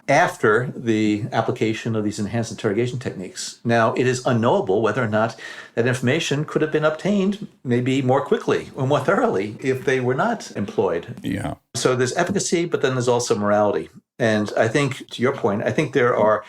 after the application of these enhanced interrogation techniques. Now, it is unknowable whether or not that information could have been obtained maybe more quickly or more thoroughly if they were not employed. Yeah. So there's efficacy, but then there's also morality. And I think, to your point, I think there are,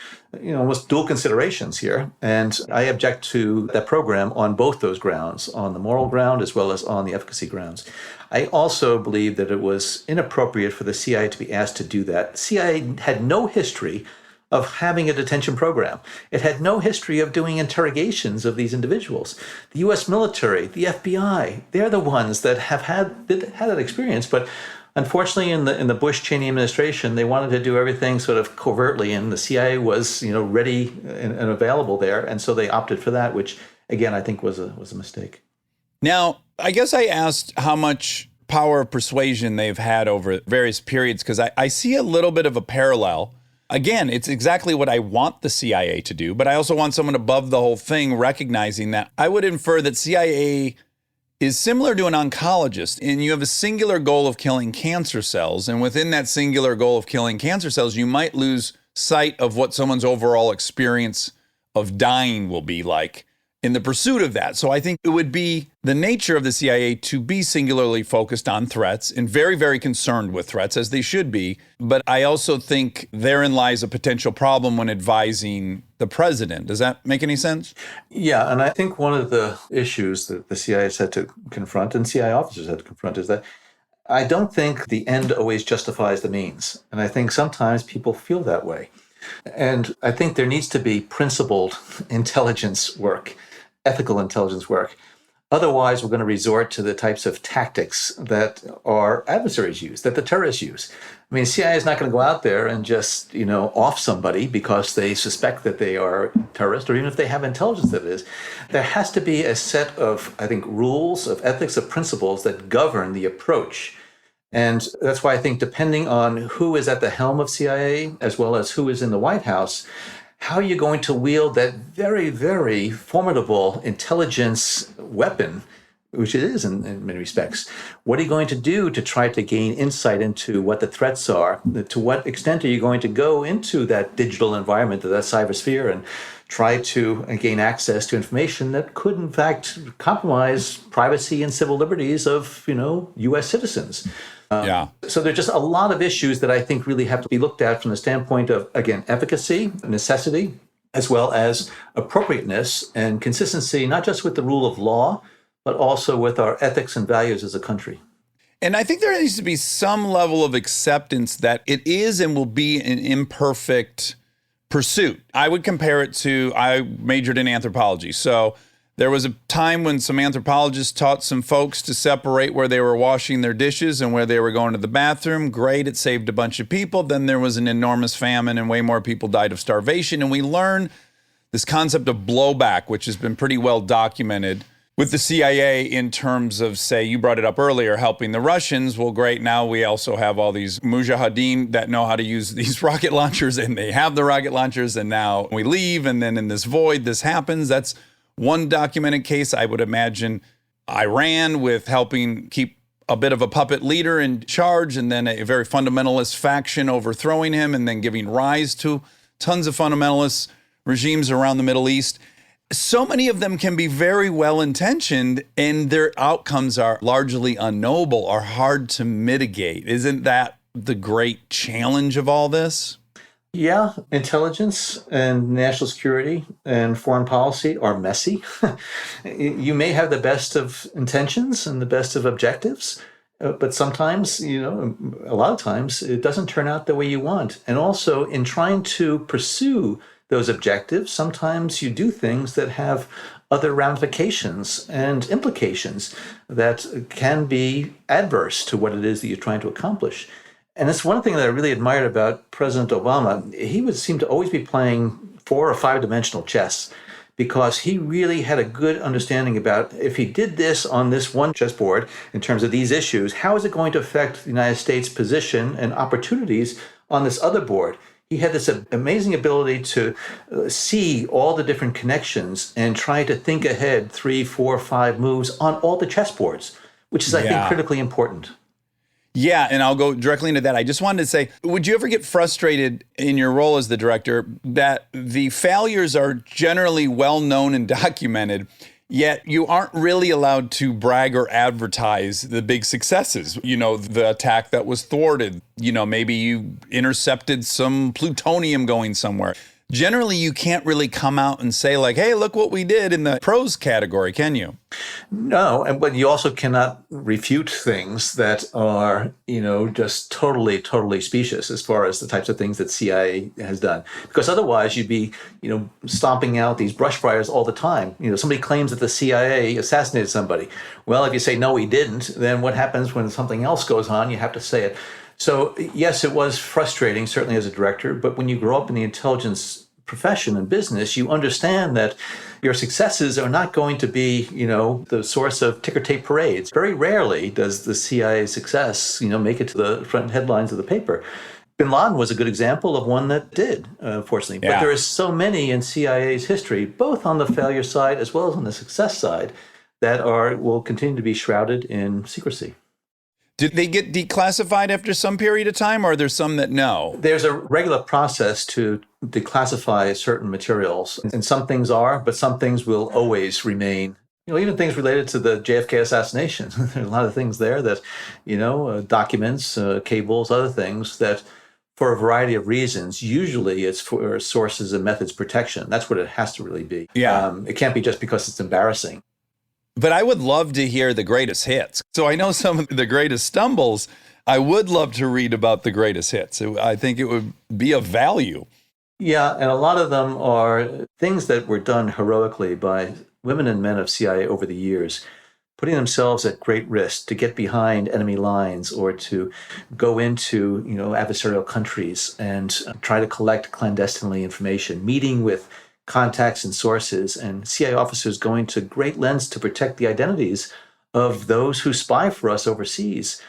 almost dual considerations here. And I object to that program on both those grounds, on the moral ground as well as on the efficacy grounds. I also believe that it was inappropriate for the CIA to be asked to do that. CIA had no history of having a detention program. It had no history of doing interrogations of these individuals. The U.S. military, the FBI, they're the ones that have had that experience. But unfortunately, in the Bush-Cheney administration, they wanted to do everything sort of covertly, and the CIA was, ready and available there, and so they opted for that, which, again, I think was a mistake. Now, I guess I asked how much power of persuasion they've had over various periods, because I see a little bit of a parallel. Again, it's exactly what I want the CIA to do, but I also want someone above the whole thing recognizing that. I would infer that CIA is similar to an oncologist, and you have a singular goal of killing cancer cells. And within that singular goal of killing cancer cells, you might lose sight of what someone's overall experience of dying will be like in the pursuit of that. So I think it would be the nature of the CIA to be singularly focused on threats and very, very concerned with threats, as they should be. But I also think therein lies a potential problem when advising the president. Does that make any sense? Yeah, and I think one of the issues that the CIA has had to confront, and CIA officers had to confront, is that I don't think the end always justifies the means. And I think sometimes people feel that way. And I think there needs to be principled intelligence work, ethical intelligence work. Otherwise, we're going to resort to the types of tactics that our adversaries use, that the terrorists use. I mean, CIA is not going to go out there and just, off somebody because they suspect that they are terrorists, or even if they have intelligence that it is. There has to be a set of, I think, rules, of ethics, of principles that govern the approach. And that's why I think depending on who is at the helm of CIA, as well as who is in the White House, how are you going to wield that very, very formidable intelligence weapon, which it is in many respects? What are you going to do to try to gain insight into what the threats are? To what extent are you going to go into that digital environment, to that cybersphere, and try to gain access to information that could, in fact, compromise privacy and civil liberties of, U.S. citizens? So there's just a lot of issues that I think really have to be looked at from the standpoint of, again, efficacy, necessity, as well as appropriateness and consistency, not just with the rule of law, but also with our ethics and values as a country. And I think there needs to be some level of acceptance that it is and will be an imperfect pursuit. I would compare it to, I majored in anthropology. So There was a time when some anthropologists taught some folks to separate where they were washing their dishes and where they were going to the bathroom. Great, it saved a bunch of people. Then there was an enormous famine and way more people died of starvation. And we learned this concept of blowback, which has been pretty well documented with the CIA in terms of, say, you brought it up earlier, helping the Russians. Well, great, now we also have all these mujahideen that know how to use these rocket launchers, and they have the rocket launchers, and now we leave, and then in this void, this happens. That's one documented case. I would imagine Iran with helping keep a bit of a puppet leader in charge, and then a very fundamentalist faction overthrowing him, and then giving rise to tons of fundamentalist regimes around the Middle East. So many of them can be very well-intentioned, and their outcomes are largely unknowable, are hard to mitigate. Isn't that the great challenge of all this? Yeah, intelligence and national security and foreign policy are messy. You may have the best of intentions and the best of objectives, but sometimes, a lot of times, it doesn't turn out the way you want. And also, in trying to pursue those objectives, sometimes you do things that have other ramifications and implications that can be adverse to what it is that you're trying to accomplish. And that's one thing that I really admired about President Obama. He would seem to always be playing 4 or 5 dimensional chess, because he really had a good understanding about, if he did this on this one chessboard in terms of these issues, how is it going to affect the United States' position and opportunities on this other board? He had this amazing ability to see all the different connections and try to think ahead 3, 4, 5 moves on all the chessboards, which is, I think, critically important. Yeah, and I'll go directly into that. I just wanted to say, would you ever get frustrated in your role as the director that the failures are generally well known and documented, yet you aren't really allowed to brag or advertise the big successes? The attack that was thwarted, maybe you intercepted some plutonium going somewhere. Generally, you can't really come out and say like, hey, look what we did in the pros category, can you? No, but you also cannot refute things that are, just totally, totally specious as far as the types of things that CIA has done. Because otherwise you'd be, stomping out these brush fires all the time. Somebody claims that the CIA assassinated somebody. Well, if you say, no, we didn't, then what happens when something else goes on? You have to say it. So, yes, it was frustrating, certainly as a director, but when you grow up in the intelligence profession and business, you understand that your successes are not going to be, the source of ticker tape parades. Very rarely does the CIA success, make it to the front headlines of the paper. Bin Laden was a good example of one that did, fortunately. Yeah. But there is so many in CIA's history, both on the failure side as well as on the success side, that will continue to be shrouded in secrecy. Did they get declassified after some period of time, or are there some that no? There's a regular process to declassify certain materials, and some things are, but some things will always remain. Even things related to the JFK assassination. There's a lot of things there that, documents, cables, other things that, for a variety of reasons, usually it's for sources and methods protection. That's what it has to really be. Yeah. It can't be just because it's embarrassing. But I would love to hear the greatest hits. So I know some of the greatest stumbles. I would love to read about the greatest hits. I think it would be of value. Yeah, and a lot of them are things that were done heroically by women and men of CIA over the years, putting themselves at great risk to get behind enemy lines or to go into, adversarial countries and try to collect clandestinely information, meeting with contacts and sources, and CIA officers going to great lengths to protect the identities of those who spy for us overseas.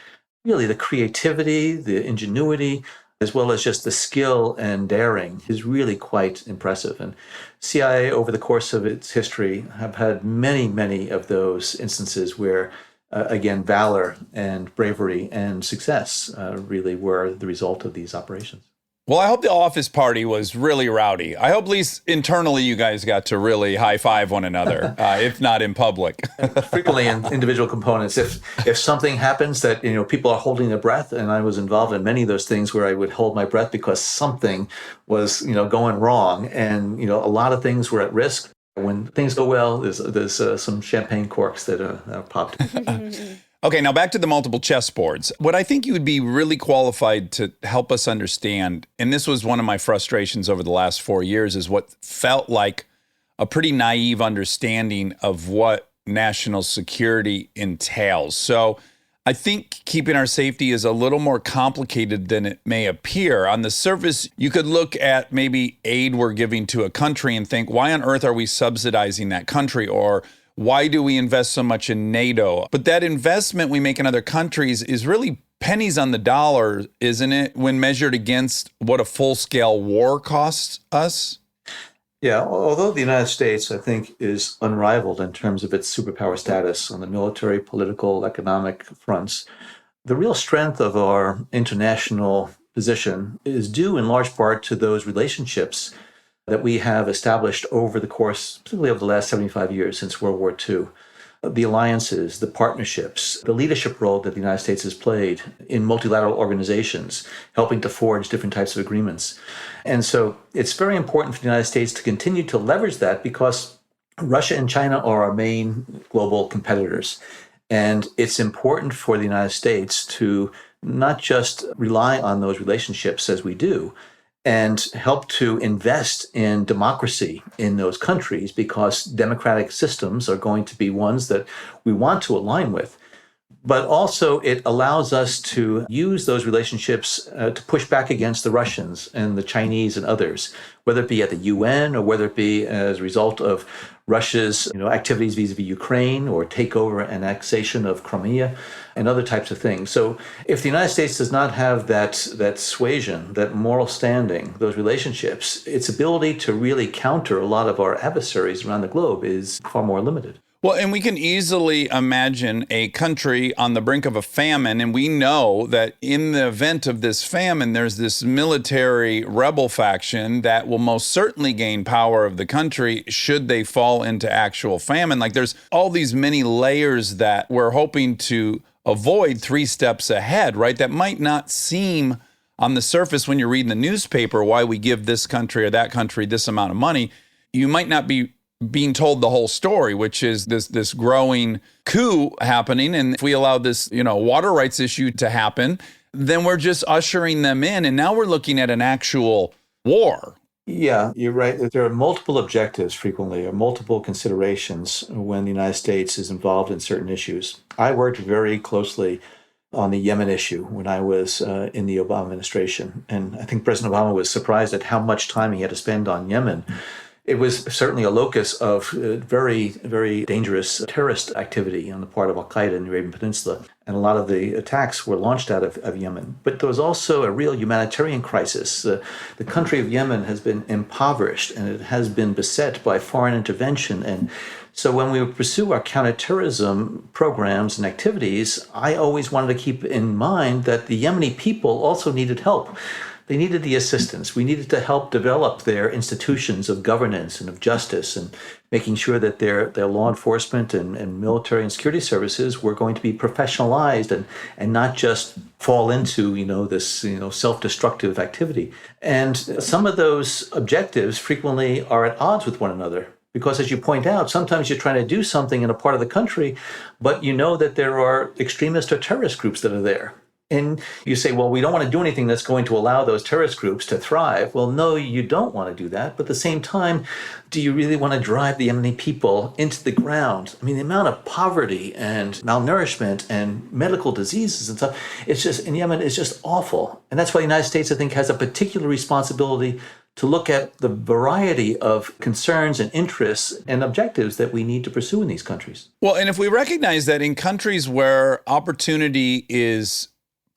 Really, the creativity, the ingenuity, as well as just the skill and daring is really quite impressive. And CIA, over the course of its history, have had many, many of those instances where, again, valor and bravery and success really were the result of these operations. Well, I hope the office party was really rowdy. I hope at least internally you guys got to really high-five one another, if not in public. Frequently in individual components. If something happens that, people are holding their breath, and I was involved in many of those things where I would hold my breath because something was, going wrong, and, a lot of things were at risk. When things go well, there's some champagne corks that are popped. Okay, now back to the multiple chessboards. What I think you would be really qualified to help us understand, and this was one of my frustrations over the last 4 years, is what felt like a pretty naive understanding of what national security entails. So I think keeping our safety is a little more complicated than it may appear. On the surface, you could look at maybe aid we're giving to a country and think, why on earth are we subsidizing that country? Or why do we invest so much in NATO? But that investment we make in other countries is really pennies on the dollar, isn't it, when measured against what a full-scale war costs us? Yeah, although the United States, I think, is unrivaled in terms of its superpower status on the military, political, economic fronts, the real strength of our international position is due in large part to those relationships that we have established over the course, particularly over the last 75 years since World War II. The alliances, the partnerships, the leadership role that the United States has played in multilateral organizations, helping to forge different types of agreements. And so it's very important for the United States to continue to leverage that because Russia and China are our main global competitors. And it's important for the United States to not just rely on those relationships as we do, and help to invest in democracy in those countries because democratic systems are going to be ones that we want to align with. But also it allows us to use those relationships to push back against the Russians and the Chinese and others, whether it be at the UN or whether it be as a result of Russia's activities vis-a-vis Ukraine or takeover and annexation of Crimea and other types of things. So if the United States does not have that suasion, that moral standing, those relationships, its ability to really counter a lot of our adversaries around the globe is far more limited. Well, and we can easily imagine a country on the brink of a famine, and we know that in the event of this famine, there's this military rebel faction that will most certainly gain power of the country should they fall into actual famine. Like there's all these many layers that we're hoping to avoid 3 steps ahead, right? That might not seem on the surface when you're reading the newspaper why we give this country or that country this amount of money. You might not be being told the whole story, which is this growing coup happening. And if we allow this, water rights issue to happen, then we're just ushering them in. And now we're looking at an actual war. Yeah, you're right. There are multiple objectives frequently, or multiple considerations when the United States is involved in certain issues. I worked very closely on the Yemen issue when I was in the Obama administration. And I think President Obama was surprised at how much time he had to spend on Yemen. It was certainly a locus of very, very dangerous terrorist activity on the part of Al-Qaeda in the Arabian Peninsula. And a lot of the attacks were launched out of Yemen. But there was also a real humanitarian crisis. The country of Yemen has been impoverished and it has been beset by foreign intervention. And so when we pursue our counterterrorism programs and activities, I always wanted to keep in mind that the Yemeni people also needed help. They needed the assistance. We needed to help develop their institutions of governance and of justice and making sure that their law enforcement and military and security services were going to be professionalized and not just fall into, this, self-destructive activity. And some of those objectives frequently are at odds with one another. Because as you point out, sometimes you're trying to do something in a part of the country, but you know that there are extremist or terrorist groups that are there. And you say, well, we don't want to do anything that's going to allow those terrorist groups to thrive. Well, no, you don't want to do that. But at the same time, do you really want to drive the Yemeni people into the ground? I mean, the amount of poverty and malnourishment and medical diseases and stuff, it's just in Yemen is just awful. And that's why the United States, I think, has a particular responsibility to look at the variety of concerns and interests and objectives that we need to pursue in these countries. Well, and if we recognize that in countries where opportunity is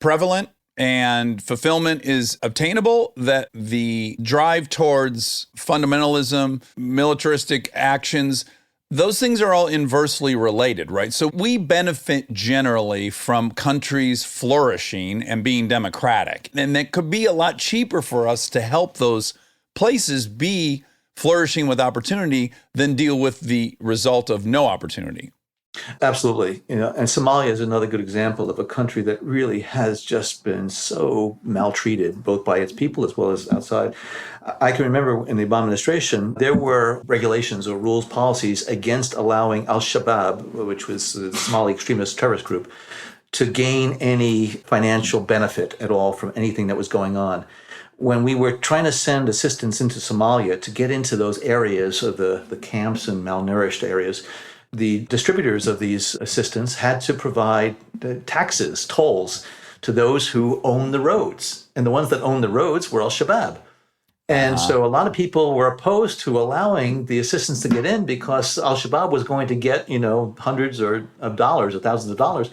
prevalent and fulfillment is obtainable, that the drive towards fundamentalism, militaristic actions, those things are all inversely related, right? So we benefit generally from countries flourishing and being democratic. And it could be a lot cheaper for us to help those places be flourishing with opportunity than deal with the result of no opportunity. Absolutely. And Somalia is another good example of a country that really has just been so maltreated, both by its people as well as outside. I can remember in the Obama administration, there were regulations or rules, policies against allowing al-Shabaab, which was the Somali extremist terrorist group, to gain any financial benefit at all from anything that was going on. When we were trying to send assistance into Somalia to get into those areas of the camps and malnourished areas, the distributors of these assistance had to provide taxes, tolls, to those who own the roads. And the ones that owned the roads were Al-Shabaab. And so a lot of people were opposed to allowing the assistance to get in because Al-Shabaab was going to get, hundreds of dollars or thousands of dollars.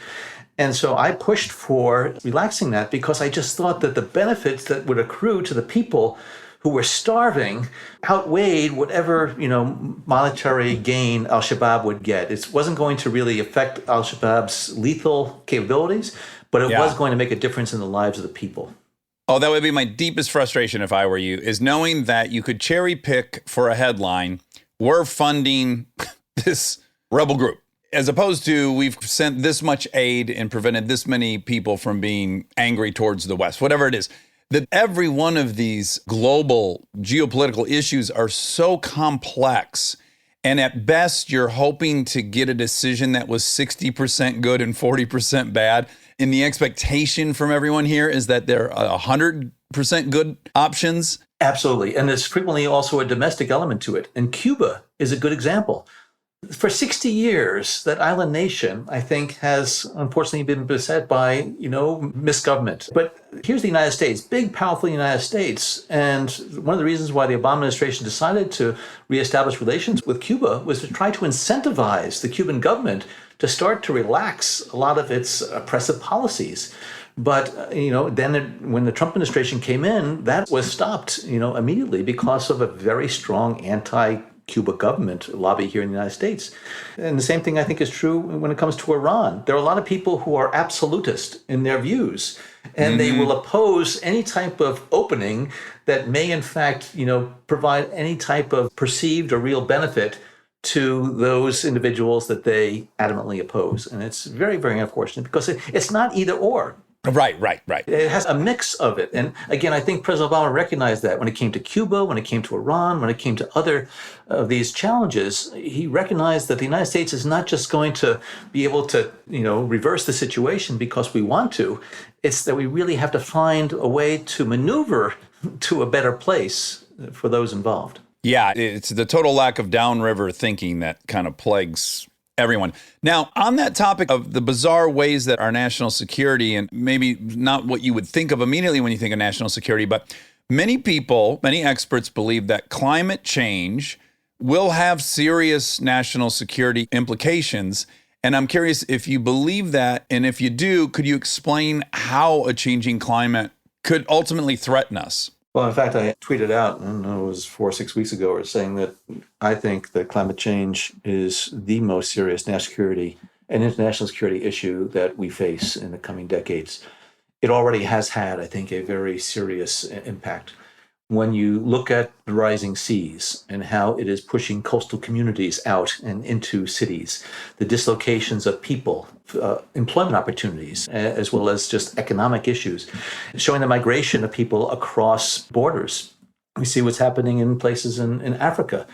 And so I pushed for relaxing that because I just thought that the benefits that would accrue to the people who were starving outweighed whatever, monetary gain Al-Shabaab would get. It wasn't going to really affect Al-Shabaab's lethal capabilities, but it was going to make a difference in the lives of the people. Oh, that would be my deepest frustration if I were you, is knowing that you could cherry pick for a headline, we're funding this rebel group, as opposed to we've sent this much aid and prevented this many people from being angry towards the West, whatever it is. That every one of these global geopolitical issues are so complex. And at best, you're hoping to get a decision that was 60% good and 40% bad. And the expectation from everyone here is that there are 100% good options. Absolutely. And there's frequently also a domestic element to it. And Cuba is a good example. For 60 years, that island nation, I think, has unfortunately been beset by, misgovernment. But here's the United States, big, powerful United States. And one of the reasons why the Obama administration decided to reestablish relations with Cuba was to try to incentivize the Cuban government to start to relax a lot of its oppressive policies. But, when the Trump administration came in, that was stopped, immediately because of a very strong anti-Cuba government lobby here in the United States. And the same thing I think is true when it comes to Iran. There are a lot of people who are absolutist in their views, and they will oppose any type of opening that may in fact, provide any type of perceived or real benefit to those individuals that they adamantly oppose. And it's very, very unfortunate because it's not either or. Right. It has a mix of it. And again, I think President Obama recognized that when it came to Cuba, when it came to Iran, when it came to other of these challenges, he recognized that the United States is not just going to be able to, reverse the situation because we want to. It's that we really have to find a way to maneuver to a better place for those involved. Yeah, it's the total lack of downriver thinking that kind of plagues everyone. Now, on that topic of the bizarre ways that our national security, and maybe not what you would think of immediately when you think of national security, but many people, many experts believe that climate change will have serious national security implications. And I'm curious if you believe that, and if you do, could you explain how a changing climate could ultimately threaten us? Well, in fact, I tweeted out, I don't know, it was 4 or 6 weeks ago, or saying that I think that climate change is the most serious national security and international security issue that we face in the coming decades. It already has had, I think, a very serious impact. When you look at the rising seas and how it is pushing coastal communities out and into cities, the dislocations of people, employment opportunities, as well as just economic issues, showing the migration of people across borders. We see what's happening in places in Africa,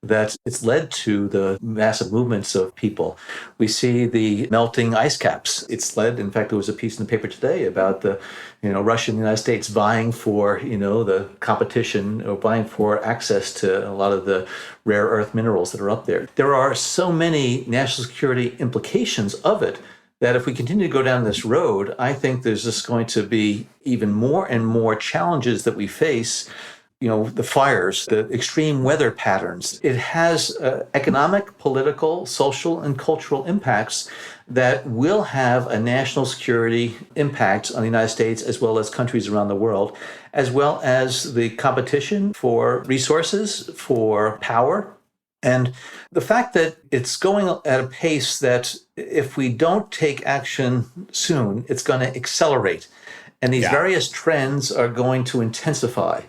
that it's led to the massive movements of people. We see the melting ice caps. It's led, in fact, there was a piece in the paper today about the, Russia and the United States vying for, the competition or vying for access to a lot of the rare earth minerals that are up there. There are so many national security implications of it that if we continue to go down this road, I think there's just going to be even more and more challenges that we face. The fires, the extreme weather patterns. It has economic, political, social, and cultural impacts that will have a national security impact on the United States as well as countries around the world, as well as the competition for resources, for power. And the fact that it's going at a pace that if we don't take action soon, it's going to accelerate. And these various trends are going to intensify.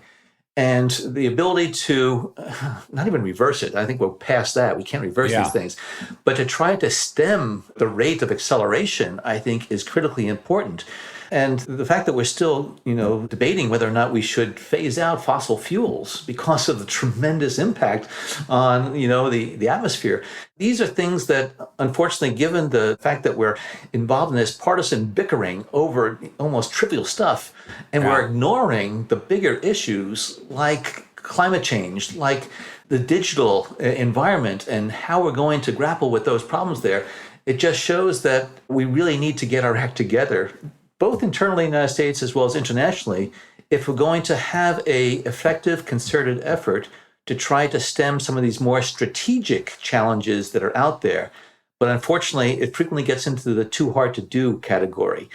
And the ability to not even reverse it, I think we're past that. We can't reverse these things. But to try to stem the rate of acceleration, I think, is critically important. And the fact that we're still, debating whether or not we should phase out fossil fuels because of the tremendous impact on, the atmosphere. These are things that, unfortunately, given the fact that we're involved in this partisan bickering over almost trivial stuff, and we're ignoring the bigger issues like climate change, like the digital environment and how we're going to grapple with those problems there, it just shows that we really need to get our act together, both internally in the United States as well as internationally, if we're going to have a effective concerted effort to try to stem some of these more strategic challenges that are out there. But unfortunately, it frequently gets into the too hard to do category.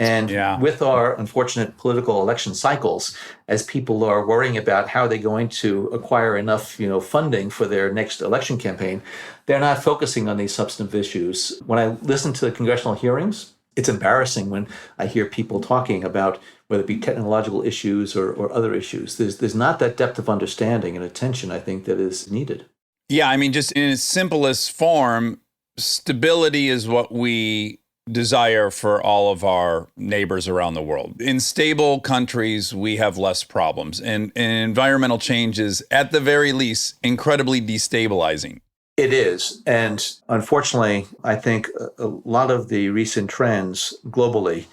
And with our unfortunate political election cycles, as people are worrying about how they're going to acquire enough, funding for their next election campaign, they're not focusing on these substantive issues. When I listen to the congressional hearings, it's embarrassing when I hear people talking about whether it be technological issues or other issues. There's not that depth of understanding and attention, I think, that is needed. Yeah, I mean, just in its simplest form, stability is what we desire for all of our neighbors around the world. In stable countries, we have less problems. And environmental change is, at the very least, incredibly destabilizing. It is. And unfortunately, I think a lot of the recent trends globally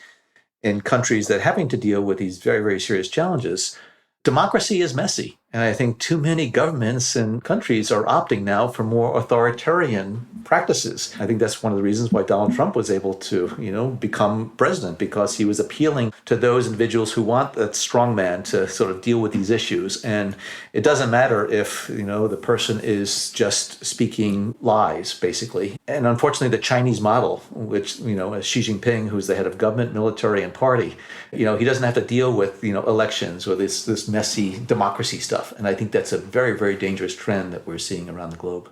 in countries that are having to deal with these very, very serious challenges, democracy is messy. And I think too many governments and countries are opting now for more authoritarian practices. I think that's one of the reasons why Donald Trump was able to, become president, because he was appealing to those individuals who want that strong man to sort of deal with these issues. And it doesn't matter if, the person is just speaking lies, basically. And unfortunately, the Chinese model, which, as Xi Jinping, who's the head of government, military, and party, he doesn't have to deal with, elections or this messy democracy stuff. And I think that's a very, very dangerous trend that we're seeing around the globe.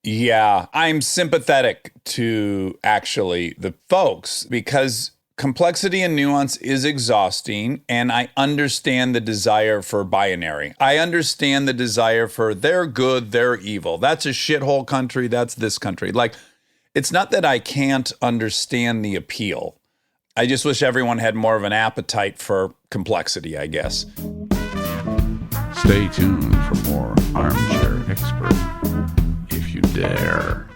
Yeah, I'm sympathetic to actually the folks because complexity and nuance is exhausting, and I understand the desire for binary. I understand the desire for they're good, they're evil. That's a shithole country, that's this country. Like, it's not that I can't understand the appeal. I just wish everyone had more of an appetite for complexity, I guess. Stay tuned for more Armchair Expert, if you dare.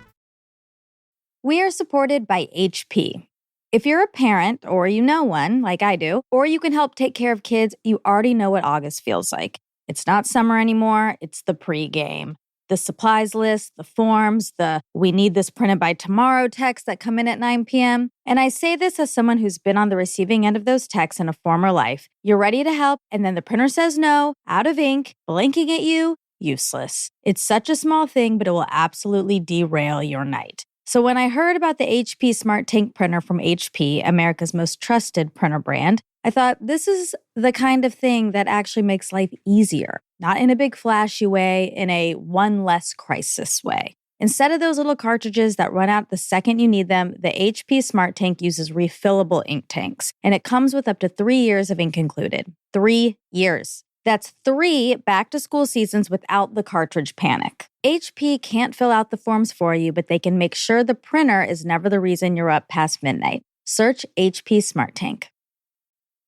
We are supported by HP. If you're a parent or you know one, like I do, or you can help take care of kids, you already know what August feels like. It's not summer anymore, it's the pregame. The supplies list, the forms, the "we need this printed by tomorrow" texts that come in at 9 p.m. And I say this as someone who's been on the receiving end of those texts in a former life. You're ready to help, and then the printer says no, out of ink, blinking at you, useless. It's such a small thing, but it will absolutely derail your night. So when I heard about the HP Smart Tank printer from HP, America's most trusted printer brand, I thought this is the kind of thing that actually makes life easier, not in a big flashy way, in a one less crisis way. Instead of those little cartridges that run out the second you need them, the HP Smart Tank uses refillable ink tanks, and it comes with up to 3 years of ink included. 3 years. That's 3 back-to-school seasons without the cartridge panic. HP can't fill out the forms for you, but they can make sure the printer is never the reason you're up past midnight. Search HP Smart Tank.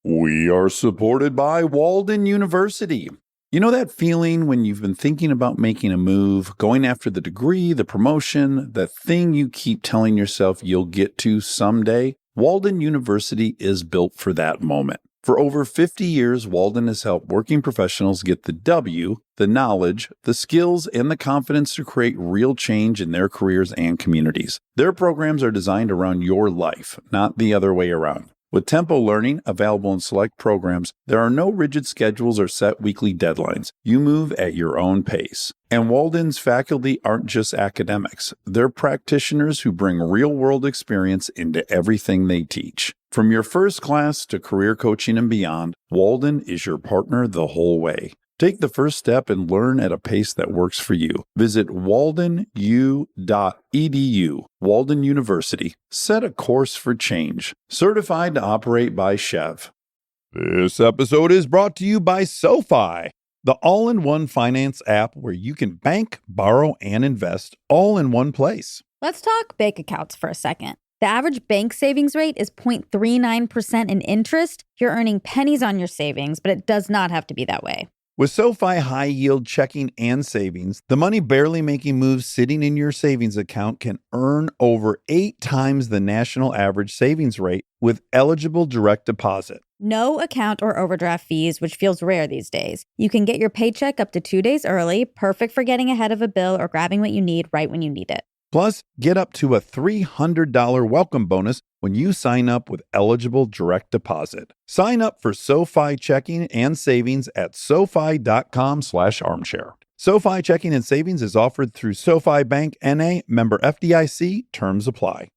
We are supported by Walden University. You know that feeling when you've been thinking about making a move, going after the degree, the promotion, the thing you keep telling yourself you'll get to someday? Walden University is built for that moment. For over 50 years, Walden has helped working professionals get the W, the knowledge, the skills, and the confidence to create real change in their careers and communities. Their programs are designed around your life, not the other way around. With Tempo Learning available in select programs, there are no rigid schedules or set weekly deadlines. You move at your own pace. And Walden's faculty aren't just academics. They're practitioners who bring real-world experience into everything they teach. From your first class to career coaching and beyond, Walden is your partner the whole way. Take the first step and learn at a pace that works for you. Visit waldenu.edu. Walden University. Set a course for change. Certified to operate by Chev. This episode is brought to you by SoFi, the all-in-one finance app where you can bank, borrow, and invest all in one place. Let's talk bank accounts for a second. The average bank savings rate is 0.39% in interest. You're earning pennies on your savings, but it does not have to be that way. With SoFi High Yield Checking and Savings, the money barely making moves sitting in your savings account can earn over 8 times the national average savings rate with eligible direct deposit. No account or overdraft fees, which feels rare these days. You can get your paycheck up to 2 days early, perfect for getting ahead of a bill or grabbing what you need right when you need it. Plus, get up to a $300 welcome bonus when you sign up with eligible direct deposit. Sign up for SoFi Checking and Savings at SoFi.com/armchair. SoFi Checking and Savings is offered through SoFi Bank N.A., member FDIC. Terms apply.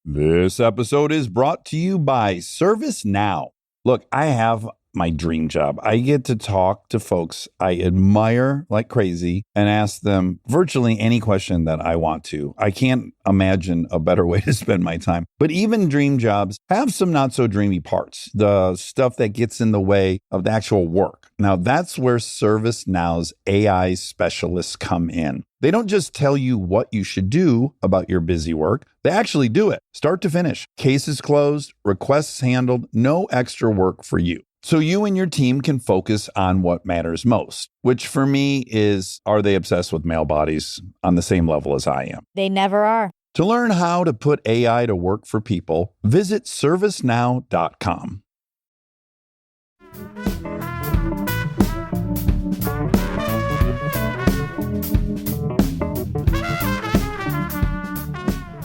This episode is brought to you by ServiceNow. Look, I have my dream job. I get to talk to folks I admire like crazy and ask them virtually any question that I want to. I can't imagine a better way to spend my time. But even dream jobs have some not so dreamy parts, the stuff that gets in the way of the actual work. Now, that's where ServiceNow's AI specialists come in. They don't just tell you what you should do about your busy work. They actually do it, start to finish. Cases closed, requests handled, no extra work for you. So you and your team can focus on what matters most, which for me is, are they obsessed with male bodies on the same level as I am? They never are. To learn how to put AI to work for people, visit servicenow.com.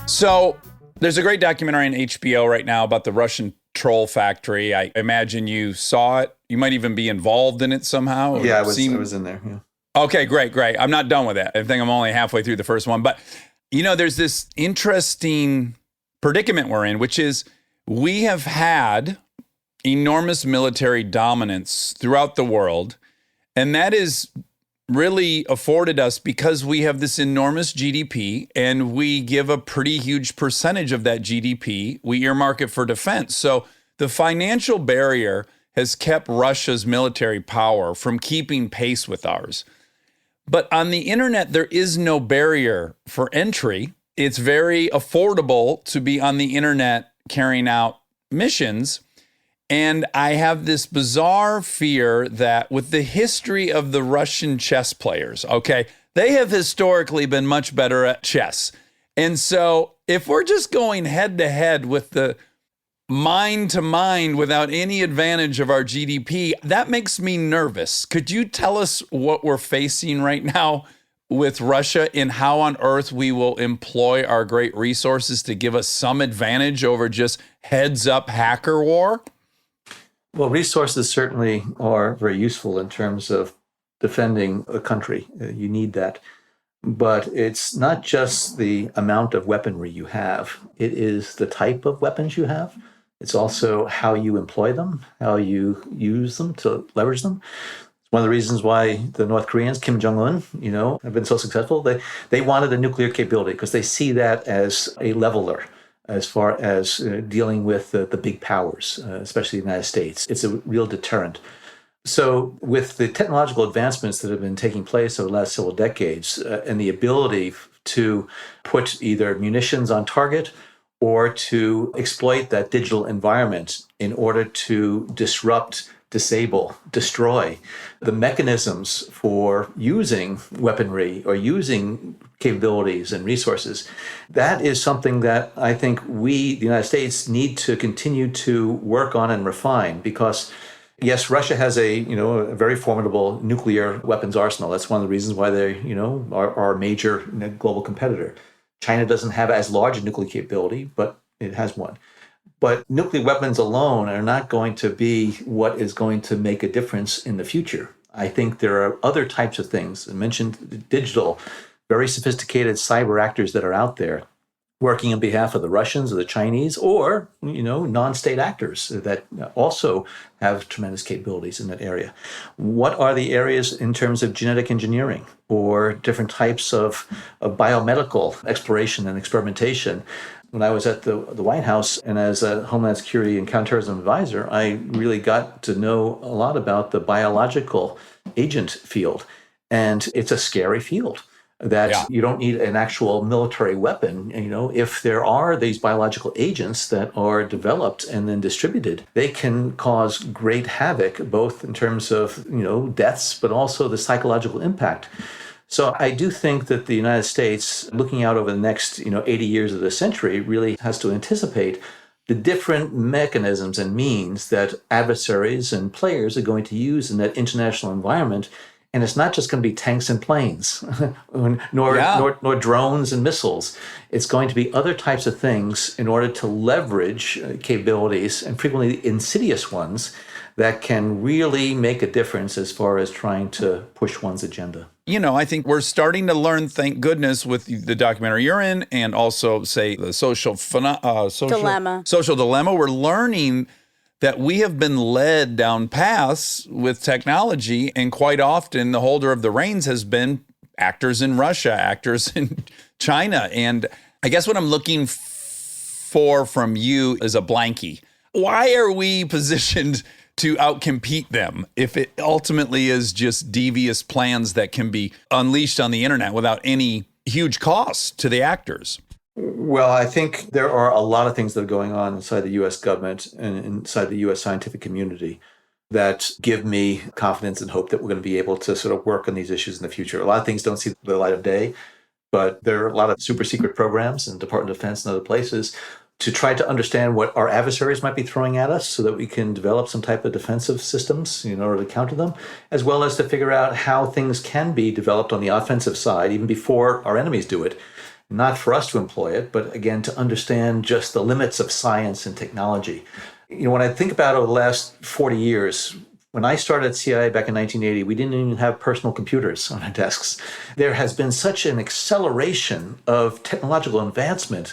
So there's a great documentary on HBO right now about the Russian troll factory. I imagine you saw it. You might even be involved in it somehow. Yeah, I was in there. Yeah. Okay, great. I'm not done with it. I think I'm only halfway through the first one. But, there's this interesting predicament we're in, which is we have had enormous military dominance throughout the world. And that is really afforded us because we have this enormous GDP and we give a pretty huge percentage of that GDP. We earmark it for defense. So the financial barrier has kept Russia's military power from keeping pace with ours. But on the internet, there is no barrier for entry. It's very affordable to be on the internet carrying out missions. And I have this bizarre fear that with the history of the Russian chess players, okay, they have historically been much better at chess. And so if we're just going head to head with the mind to mind without any advantage of our GDP, that makes me nervous. Could you tell us what we're facing right now with Russia and how on earth we will employ our great resources to give us some advantage over just heads up hacker war? Well, resources certainly are very useful in terms of defending a country. You need that. But it's not just the amount of weaponry you have. It is the type of weapons you have. It's also how you employ them, how you use them to leverage them. It's one of the reasons why the North Koreans, Kim Jong-un, have been so successful. They wanted a nuclear capability because they see that as a leveler as far as dealing with the big powers, especially the United States. It's a real deterrent. So with the technological advancements that have been taking place over the last several decades and the ability to put either munitions on target or to exploit that digital environment in order to disrupt, disable, destroy the mechanisms for using weaponry or using capabilities and resources, that is something that I think we, the United States, need to continue to work on and refine because yes, Russia has a very formidable nuclear weapons arsenal. That's one of the reasons why they are our major global competitor. China doesn't have as large a nuclear capability, but it has one. But nuclear weapons alone are not going to be what is going to make a difference in the future. I think there are other types of things. I mentioned digital, very sophisticated cyber actors that are out there working on behalf of the Russians or the Chinese or, non-state actors that also have tremendous capabilities in that area. What are the areas in terms of genetic engineering or different types of biomedical exploration and experimentation? When I was at the White House and as a Homeland Security and Counterterrorism advisor, I really got to know a lot about the biological agent field. And it's a scary field. that Yeah. you don't need an actual military weapon. If there are these biological agents that are developed and then distributed, they can cause great havoc, both in terms of, deaths, but also the psychological impact. So I do think that the United States, looking out over the next, 80 years of the century, really has to anticipate the different mechanisms and means that adversaries and players are going to use in that international environment. And it's not just going to be tanks and planes, nor drones and missiles. It's going to be other types of things in order to leverage capabilities, and frequently insidious ones, that can really make a difference as far as trying to push one's agenda. I think we're starting to learn, thank goodness, with the documentary you're in, and also, say, the social dilemma. We're learning that we have been led down paths with technology, and quite often the holder of the reins has been actors in Russia, actors in China. And I guess what I'm looking for from you is a blankie. Why are we positioned to outcompete them if it ultimately is just devious plans that can be unleashed on the internet without any huge cost to the actors? Well, I think there are a lot of things that are going on inside the U.S. government and inside the U.S. scientific community that give me confidence and hope that we're going to be able to sort of work on these issues in the future. A lot of things don't see the light of day, but there are a lot of super secret programs in Department of Defense and other places to try to understand what our adversaries might be throwing at us so that we can develop some type of defensive systems in order to counter them, as well as to figure out how things can be developed on the offensive side even before our enemies do it. Not for us to employ it, but again, to understand just the limits of science and technology. When I think about over the last 40 years, when I started at CIA back in 1980, we didn't even have personal computers on our desks. There has been such an acceleration of technological advancement,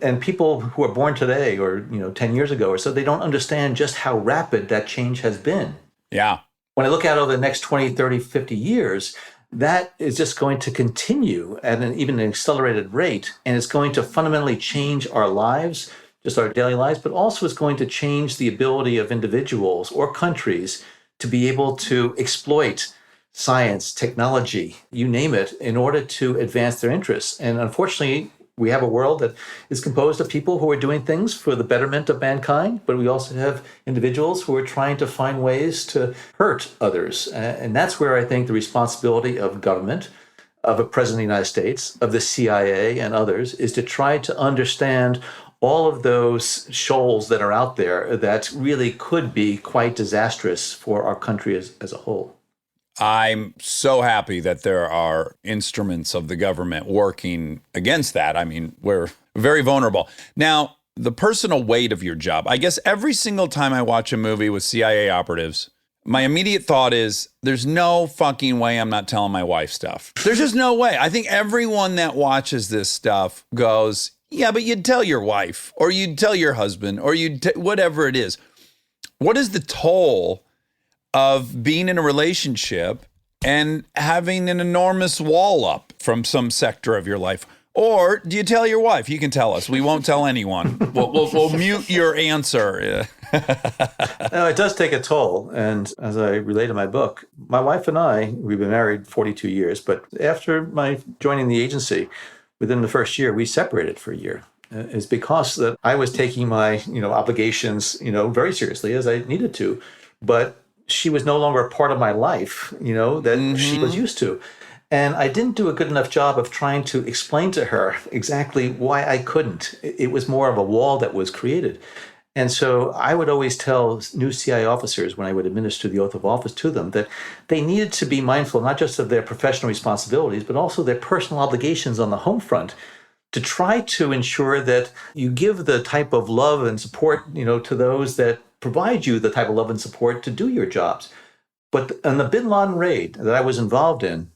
and people who are born today or 10 years ago or so, they don't understand just how rapid that change has been. Yeah. When I look out over the next 20, 30, 50 years, that is just going to continue at even an accelerated rate, and it's going to fundamentally change our lives, just our daily lives, but also it's going to change the ability of individuals or countries to be able to exploit science, technology, you name it, in order to advance their interests. And unfortunately, we have a world that is composed of people who are doing things for the betterment of mankind, but we also have individuals who are trying to find ways to hurt others. And that's where I think the responsibility of government, of a president of the United States, of the CIA and others, is to try to understand all of those shoals that are out there that really could be quite disastrous for our country as a whole. I'm so happy that there are instruments of the government working against that. I mean, we're very vulnerable. Now, the personal weight of your job. I guess every single time I watch a movie with CIA operatives, my immediate thought is, there's no fucking way I'm not telling my wife stuff. There's just no way. I think everyone that watches this stuff goes, yeah, but you'd tell your wife, or you'd tell your husband, or whatever it is. What is the toll of being in a relationship and having an enormous wall up from some sector of your life? Or do you tell your wife? You can tell us. We won't tell anyone. We'll mute your answer. No, it does take a toll. And as I relate in my book, my wife and I, we've been married 42 years, but after my joining the agency, within the first year, we separated for a year. It's because that I was taking my, obligations, very seriously, as I needed to, but she was no longer a part of my life, that she was used to. And I didn't do a good enough job of trying to explain to her exactly why I couldn't. It was more of a wall that was created. And so I would always tell new CIA officers when I would administer the oath of office to them that they needed to be mindful not just of their professional responsibilities, but also their personal obligations on the home front, to try to ensure that you give the type of love and support, to those that provide you the type of love and support to do your jobs. But on the Bin Laden raid that I was involved in,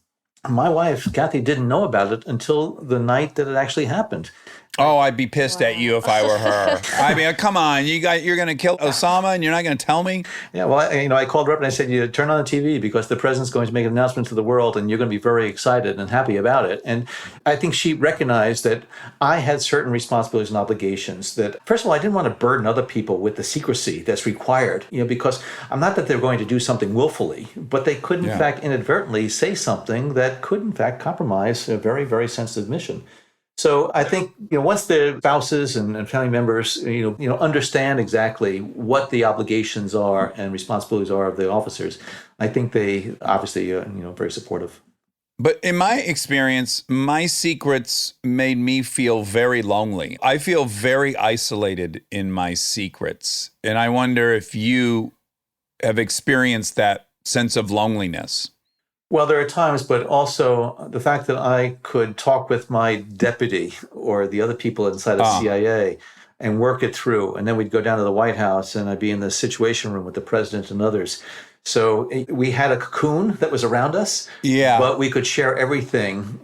my wife, Kathy, didn't know about it until the night that it actually happened. Oh, I'd be pissed at you if I were her. I mean, come on, you're going to kill Osama and you're not going to tell me? Yeah, well, I called her up and I said, you turn on the TV because the president's going to make an announcement to the world and you're going to be very excited and happy about it. And I think she recognized that I had certain responsibilities and obligations that, first of all, I didn't want to burden other people with the secrecy that's required, because I'm not that they're going to do something willfully, but they could, in fact, inadvertently say something that could, in fact, compromise a very, very sensitive mission. So I think, once the spouses and family members, understand exactly what the obligations are and responsibilities are of the officers, I think they obviously, very supportive. But in my experience, my secrets made me feel very lonely. I feel very isolated in my secrets. And I wonder if you have experienced that sense of loneliness. Well, there are times, but also the fact that I could talk with my deputy or the other people inside of CIA and work it through. And then we'd go down to the White House and I'd be in the Situation Room with the president and others. So we had a cocoon that was around us, but we could share everything,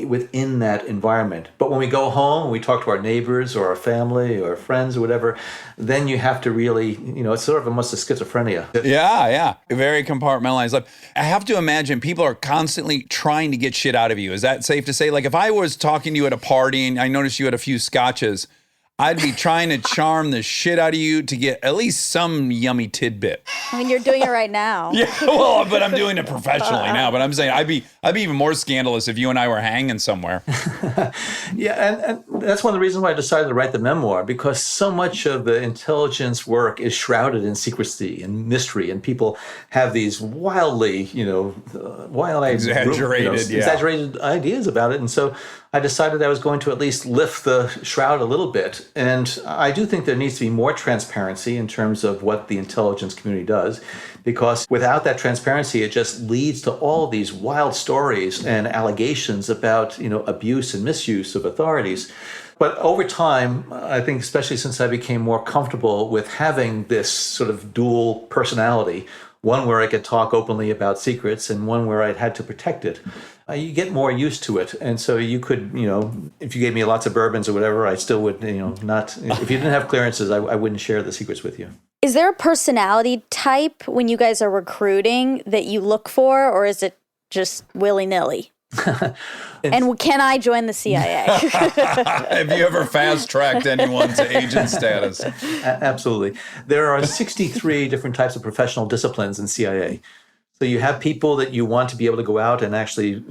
within that environment. But when we go home, we talk to our neighbors or our family or friends or whatever, then you have to really, it's sort of almost a schizophrenia. Yeah. Very compartmentalized life. I have to imagine people are constantly trying to get shit out of you. Is that safe to say? Like if I was talking to you at a party and I noticed you had a few scotches, I'd be trying to charm the shit out of you to get at least some yummy tidbit. I mean, you're doing it right now. Yeah, well, but I'm doing it professionally now. But I'm saying I'd be even more scandalous if you and I were hanging somewhere. And that's one of the reasons why I decided to write the memoir, because so much of the intelligence work is shrouded in secrecy and mystery, and people have these wildly, exaggerated ideas about it. And so I decided I was going to at least lift the shroud a little bit. And I do think there needs to be more transparency in terms of what the intelligence community does, because without that transparency, it just leads to all these wild stories and allegations about, abuse and misuse of authorities. But over time, I think, especially since I became more comfortable with having this sort of dual personality, one where I could talk openly about secrets and one where I'd had to protect it, you get more used to it. And so you could, if you gave me lots of bourbons or whatever, I still would, not, if you didn't have clearances, I wouldn't share the secrets with you. Is there a personality type when you guys are recruiting that you look for, or is it just willy-nilly? And can I join the CIA? Have you ever fast-tracked anyone to agent status? Absolutely. There are 63 different types of professional disciplines in CIA. So you have people that you want to be able to go out and actually,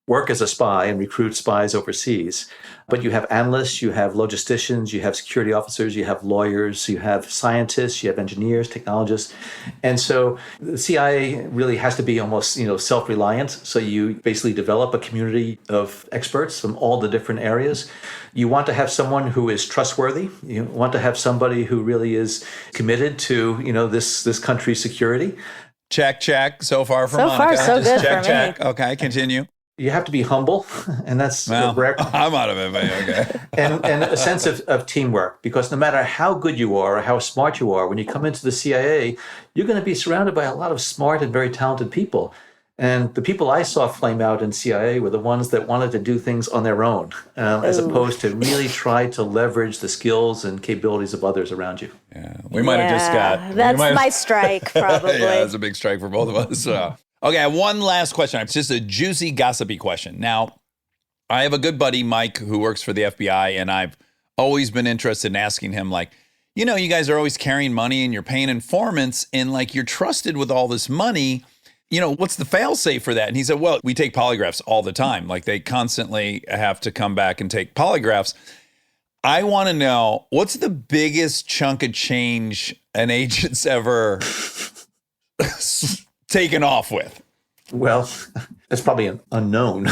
work as a spy and recruit spies overseas. But you have analysts, you have logisticians, you have security officers, you have lawyers, you have scientists, you have engineers, technologists. And so the CIA really has to be almost, self-reliant. So you basically develop a community of experts from all the different areas. You want to have someone who is trustworthy. You want to have somebody who really is committed to, this country's security. Check. So far for Monica. So far, so good for me. Check. Okay, continue. You have to be humble, and that's rare. I'm out of it, but okay. and a sense of teamwork, because no matter how good you are or how smart you are, when you come into the CIA, you're going to be surrounded by a lot of smart and very talented people. And the people I saw flame out in CIA were the ones that wanted to do things on their own, as opposed to really try to leverage the skills and capabilities of others around you. Yeah, we might have just got... That's my strike, probably. Yeah, that's a big strike for both of us. Okay, I have one last question. It's just a juicy, gossipy question. Now, I have a good buddy, Mike, who works for the FBI, and I've always been interested in asking him, like, you guys are always carrying money and you're paying informants, and like you're trusted with all this money. What's the fail-safe for that? And he said, well, we take polygraphs all the time. Like they constantly have to come back and take polygraphs. I want to know, what's the biggest chunk of change an agent's ever taken off with? Well, that's probably an unknown.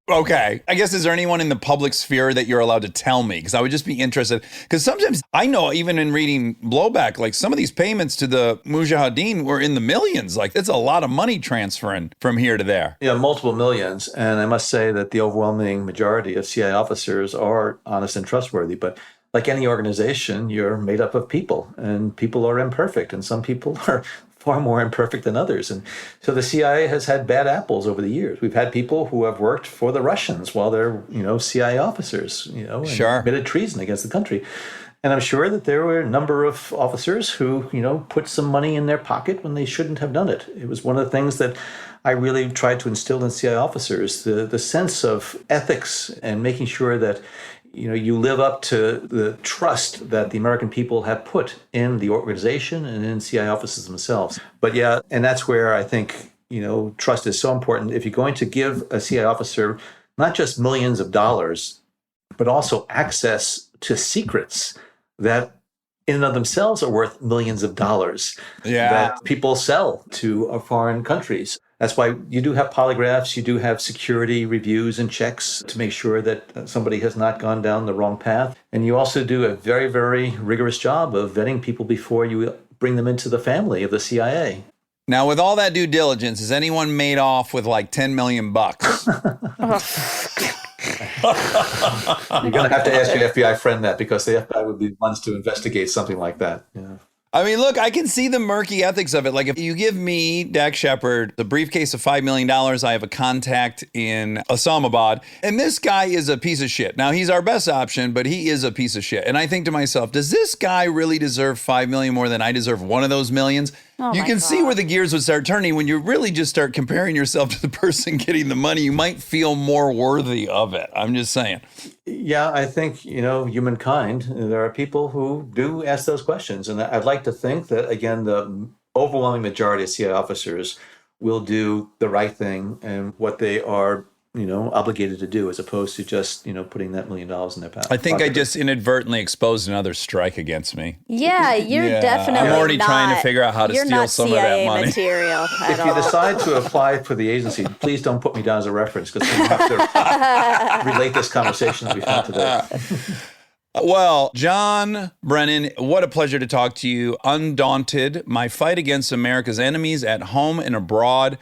Okay. I guess, is there anyone in the public sphere that you're allowed to tell me? Because I would just be interested. Because sometimes I know, even in reading blowback, like some of these payments to the Mujahideen were in the millions. Like it's a lot of money transferring from here to there. Yeah, multiple millions. And I must say that the overwhelming majority of CIA officers are honest and trustworthy. But like any organization, you're made up of people, and people are imperfect, and some people are far more imperfect than others. And so the CIA has had bad apples over the years. We've had people who have worked for the Russians while they're, CIA officers, and committed treason against the country. And I'm sure that there were a number of officers who, put some money in their pocket when they shouldn't have done it. It was one of the things that I really tried to instill in CIA officers, the sense of ethics and making sure that, you live up to the trust that the American people have put in the organization and in CIA officers themselves. But yeah, and that's where I think, trust is so important. If you're going to give a CIA officer not just millions of dollars, but also access to secrets that in and of themselves are worth millions of dollars that people sell to foreign countries. That's why you do have polygraphs, you do have security reviews and checks to make sure that somebody has not gone down the wrong path. And you also do a very, very rigorous job of vetting people before you bring them into the family of the CIA. Now, with all that due diligence, has anyone made off with like 10 million bucks? You're going to have to ask your FBI friend that, because the FBI would be the ones to investigate something like that. Yeah. I mean, look, I can see the murky ethics of it. Like, if you give me, Dak Shepard, the briefcase of $5 million, I have a contact in Islamabad, and this guy is a piece of shit. Now, he's our best option, but he is a piece of shit. And I think to myself, does this guy really deserve $5 million more than I deserve one of those millions? You can see where the gears would start turning. When you really just start comparing yourself to the person getting the money, you might feel more worthy of it. I'm just saying. Yeah, I think, humankind, there are people who do ask those questions. And I'd like to think that, again, the overwhelming majority of CIA officers will do the right thing and what they are, obligated to do, as opposed to just, putting that $1 million in their pocket. I think I just inadvertently exposed another strike against me. Yeah, you're definitely I'm already trying to figure out how to steal some CIA of that money. Material if you decide to apply for the agency, please don't put me down as a reference, because we have to relate this conversation that we've had today. Well, John Brennan, what a pleasure to talk to you. Undaunted, My Fight Against America's Enemies at Home and Abroad.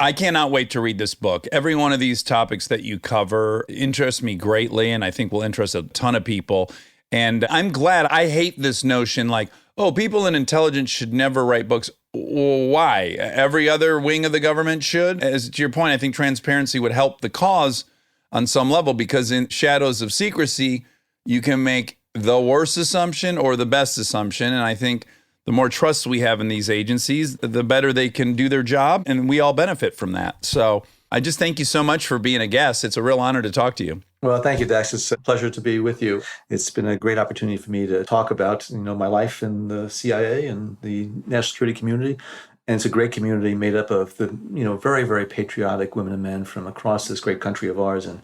I cannot wait to read this book. Every one of these topics that you cover interests me greatly, and I think will interest a ton of people. And I'm glad. I hate this notion like, people in intelligence should never write books. Why? Every other wing of the government should? As to your point, I think transparency would help the cause on some level, because in shadows of secrecy, you can make the worst assumption or the best assumption. And I think the more trust we have in these agencies, the better they can do their job, and we all benefit from that. So I just thank you so much for being a guest. It's a real honor to talk to you. Well, thank you, Dax. It's a pleasure to be with you. It's been a great opportunity for me to talk about, my life in the CIA and the national security community. And it's a great community made up of the, very, very patriotic women and men from across this great country of ours. And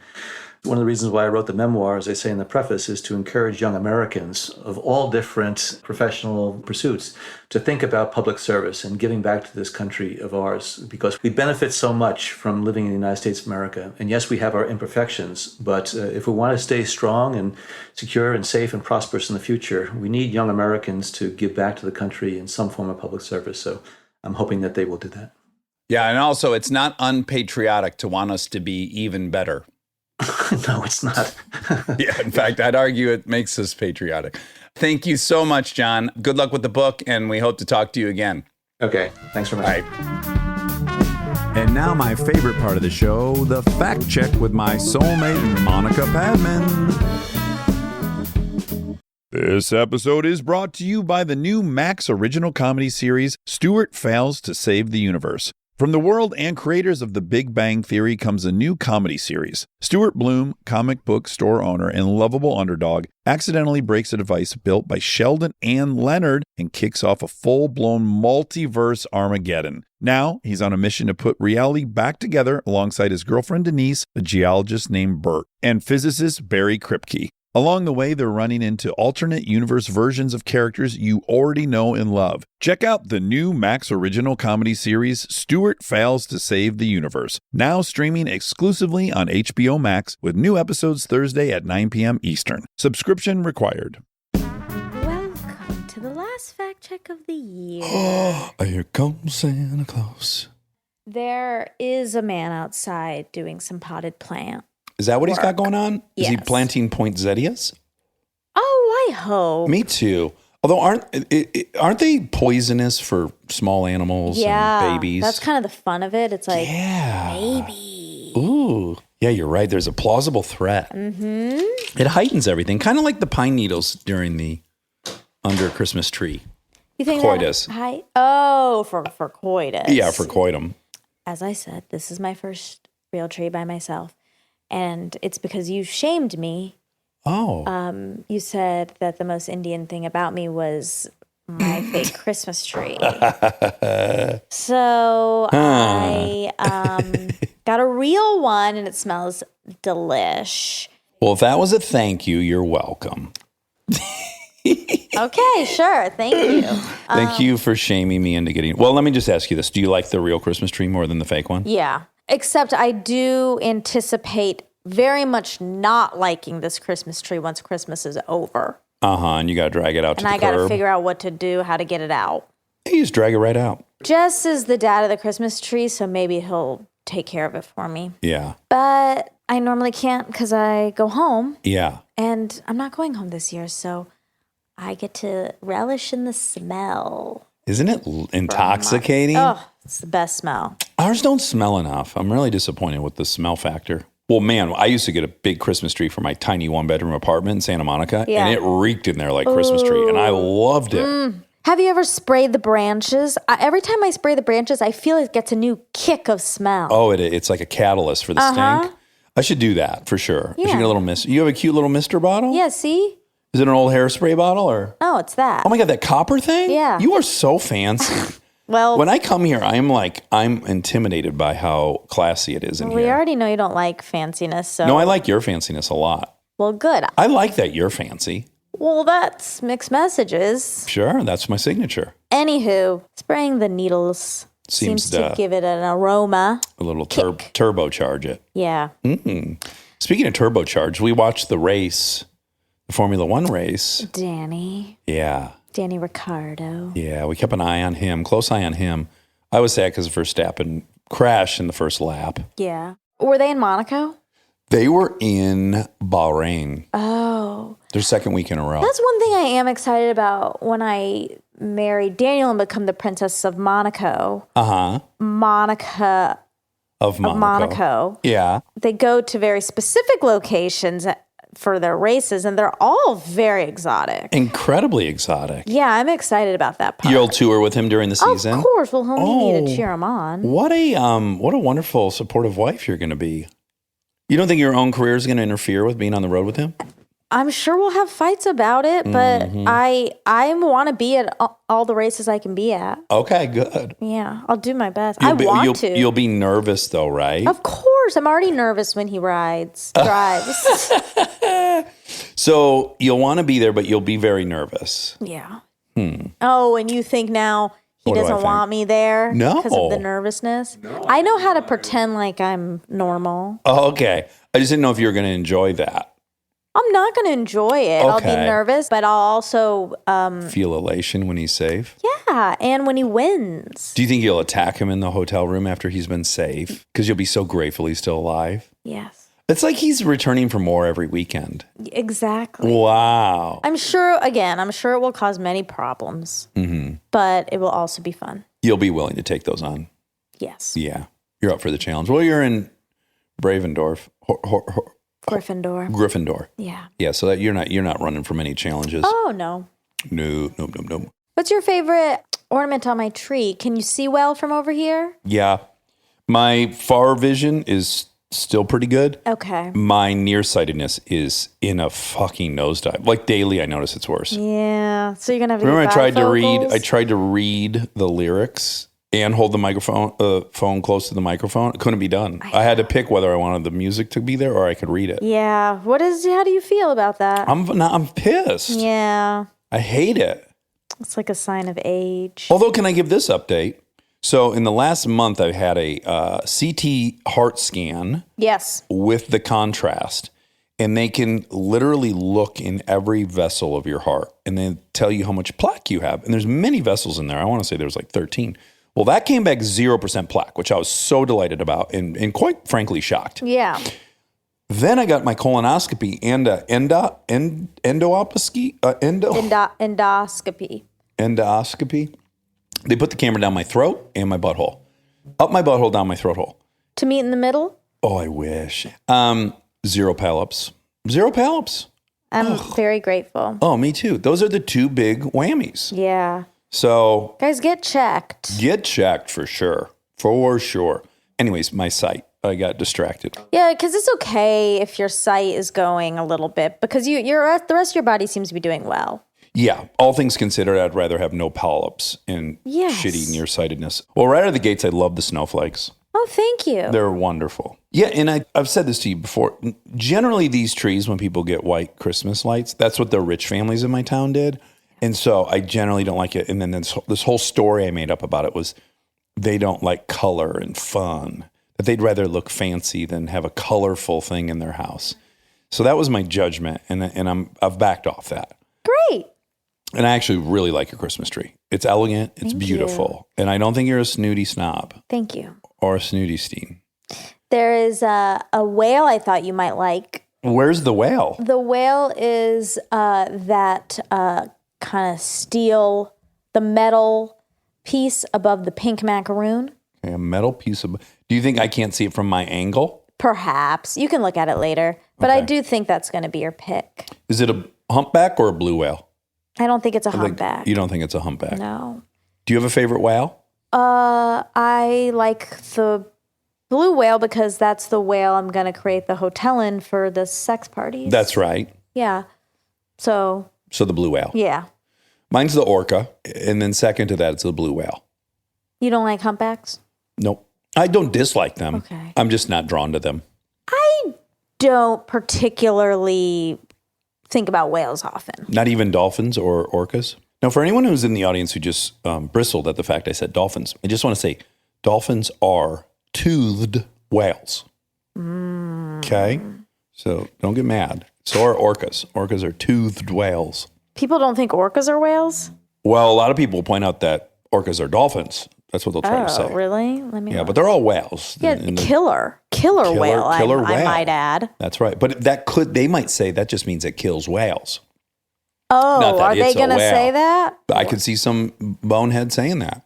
one of the reasons why I wrote the memoir, as I say in the preface, is to encourage young Americans of all different professional pursuits to think about public service and giving back to this country of ours, because we benefit so much from living in the United States of America. And yes, we have our imperfections, but if we want to stay strong and secure and safe and prosperous in the future, we need young Americans to give back to the country in some form of public service. So I'm hoping that they will do that. Yeah, and also it's not unpatriotic to want us to be even better. No, it's not. Yeah, in fact, I'd argue it makes us patriotic. Thank you so much, John. Good luck with the book, and we hope to talk to you again. Okay, thanks very much. All right. And now my favorite part of the show, the fact check with my soulmate, Monica Padman. This episode is brought to you by the new Max original comedy series, Stuart Fails to Save the Universe. From the world and creators of The Big Bang Theory comes a new comedy series. Stuart Bloom, comic book store owner and lovable underdog, accidentally breaks a device built by Sheldon and Leonard and kicks off a full-blown multiverse Armageddon. Now, he's on a mission to put reality back together alongside his girlfriend Denise, a geologist named Bert, and physicist Barry Kripke. Along the way, they're running into alternate universe versions of characters you already know and love. Check out the new Max original comedy series, Stuart Fails to Save the Universe, now streaming exclusively on HBO Max with new episodes Thursday at 9 p.m. Eastern. Subscription required. Welcome to the last fact check of the year. Oh, here comes Santa Claus. There is a man outside doing some potted plant. Is that what he's got going on? Is he Yes. planting poinsettias? Oh, I hope. Me too. Although aren't they poisonous for small animals and babies? That's kind of the fun of it. It's like, baby. Ooh. Yeah, you're right. There's a plausible threat. Mm-hmm. It heightens everything, kind of like the pine needles during the under Christmas tree. you think Coitus. for coitus. Yeah, for coitum. As I said, this is my first real tree by myself. And it's because you shamed me. Oh. You said that the most Indian thing about me was my fake Christmas tree. So I got a real one, and it smells delish. Well, if that was a thank you, you're welcome. Okay, sure. Thank you. Thank you for shaming me into getting. Well, let me just ask you this: do you like the real Christmas tree more than the fake one? Yeah. Except I do anticipate very much not liking this Christmas tree once Christmas is over. And you got to drag it out to the curb. And I got to figure out what to do, how to get it out. Hey, you just drag it right out. Jess is the dad of the Christmas tree, so maybe he'll take care of it for me. Yeah. But I normally can't because I go home. Yeah. And I'm not going home this year, so I get to relish in the smell. Isn't it intoxicating? Oh, it's the best smell. Ours don't smell enough. I'm really disappointed with the smell factor. Well, man, I used to get a big Christmas tree for my tiny one-bedroom apartment in Santa Monica, and it reeked in there like Christmas tree, and I loved it. Have you ever sprayed the branches? Every time I spray the branches, I feel it gets a new kick of smell. Oh, it's like a catalyst for the stink. I should do that for sure. I should get a little mist. You have a cute little mister bottle? Yeah, see? Is it an old hairspray bottle or? Oh, it's that. Oh my God, that copper thing? Yeah. You are so fancy. Well, when I come here, I'm intimidated by how classy it is in we here. already know you don't like fanciness, so. No, I like your fanciness a lot. Well, good. I like that you're fancy. Well, that's mixed messages. Sure, that's my signature. Anywho, spraying the needles seems to give it an aroma. A little turbocharge it. Yeah. Speaking of turbocharge, we watched the race, the Formula One race. Danny Ricciardo. Yeah, we kept an eye on him, close eye on him. I was sad because Verstappen crashed in the first lap. Yeah. Were they in Monaco? They were in Bahrain. Oh. Their second week in a row. That's one thing I am excited about when I marry Daniel and become the Princess of Monaco. Monica of Monaco. Yeah. They go to very specific locations for their races, and they're all very exotic. Incredibly exotic. Yeah, I'm excited about that part. You'll tour with him during the season? Of course, we'll need to cheer him on. What a wonderful, supportive wife you're going to be. You don't think your own career is going to interfere with being on the road with him? I'm sure we'll have fights about it, but I want to be at all the races I can be at. Okay, good. Yeah, I'll do my best. I want to. You'll be nervous though, right? Of course. I'm already nervous when he drives. So you'll want to be there, but you'll be very nervous. Yeah. Oh, and you think now he doesn't want me there? No. Because of the nervousness? No. I know how to pretend like I'm normal. Oh, okay. I just didn't know if you were going to enjoy that. I'm not going to enjoy it. Okay. I'll be nervous, but I'll also... feel elation when he's safe? Yeah, and when he wins. Do you think you'll attack him in the hotel room after he's been safe? Because you'll be so grateful he's still alive? Yes. It's like he's returning for more every weekend. Exactly. Wow. I'm sure it will cause many problems, but it will also be fun. You'll be willing to take those on? Yes. Yeah. You're up for the challenge. Well, you're in Bravendorf. Gryffindor. Yeah. Yeah, so that you're not running from any challenges. Oh, no. No. What's your favorite ornament on my tree? Can you see well from over here? Yeah. My far vision is still pretty good. Okay. My nearsightedness is in a fucking nosedive. Like daily, I notice it's worse. Yeah. So you're gonna have to. Remember, get I tried to read the lyrics and hold the phone close to the microphone. It couldn't be done. I had to pick whether I wanted the music to be there or I could read it. Yeah. How do you feel about that? I'm pissed. Yeah. I hate it. It's like a sign of age. Although, can I give this update? So in the last month, I've had a CT heart scan. Yes. With the contrast. And they can literally look in every vessel of your heart and then tell you how much plaque you have. And there's many vessels in there. I want to say there's like 13. Well, that came back 0% plaque, which I was so delighted about and quite frankly shocked. Yeah. Then I got my colonoscopy and endoscopy. They put the camera down my throat and my butthole. Up my butthole, down my throat hole. To meet in the middle? Oh, I wish. Zero polyps. Zero polyps. I'm very grateful. Oh, me too. Those are the two big whammies. Yeah. So Guys, get checked. get checked for sure. For sure. Anyways, my sight. I got distracted. Yeah, because it's okay if your sight is going a little bit because the rest of your body seems to be doing well. Yeah, all things considered, I'd rather have no polyps and Yes. shitty nearsightedness. Well, right out of the gates, I love the snowflakes. Oh, thank you. They're wonderful. Yeah, and I've said this to you before. Generally, these trees, when people get white Christmas lights, that's what the rich families in my town did. And so I generally don't like it. And then this whole story I made up about it was they don't like color and fun, that they'd rather look fancy than have a colorful thing in their house. So that was my judgment, and I've backed off that. Great. And I actually really like your Christmas tree. It's elegant. It's beautiful. And I don't think you're a snooty snob Thank you. or a snooty steen. There is a whale I thought you might like. Where's the whale? The whale is that kind of steel, the metal piece above the pink macaroon. Okay, a metal piece of... Do you think I can't see it from my angle? Perhaps. You can look at it later. But I Okay. do think that's going to be your pick. Is it a humpback or a blue whale? I don't think it's a Like, humpback. you don't think it's a humpback? No. Do you have a favorite whale? I like the blue whale because that's the whale I'm going to create the hotel in for the sex parties. That's right. Yeah. So, So the blue whale. yeah. Mine's the orca. And then second to that, it's the blue whale. You don't like humpbacks? Nope. I don't dislike them. Okay. I'm just not drawn to them. I don't particularly think about whales often. Not even dolphins or orcas. Now, for anyone who's in the audience who just bristled at the fact I said dolphins, I just want to say dolphins are toothed whales. Okay? So don't get mad. So are orcas. Orcas are toothed whales. People don't think orcas are whales? Well, a lot of people point out that orcas are dolphins. That's what they'll try to say. Oh, really? Let me Yeah, look. but they're all whales. Yeah, And killer whale, I whale. might add. That's right. But they might say that just means it kills whales. Oh, Not that are they it's a going to whale. say that? I could see some bonehead saying that.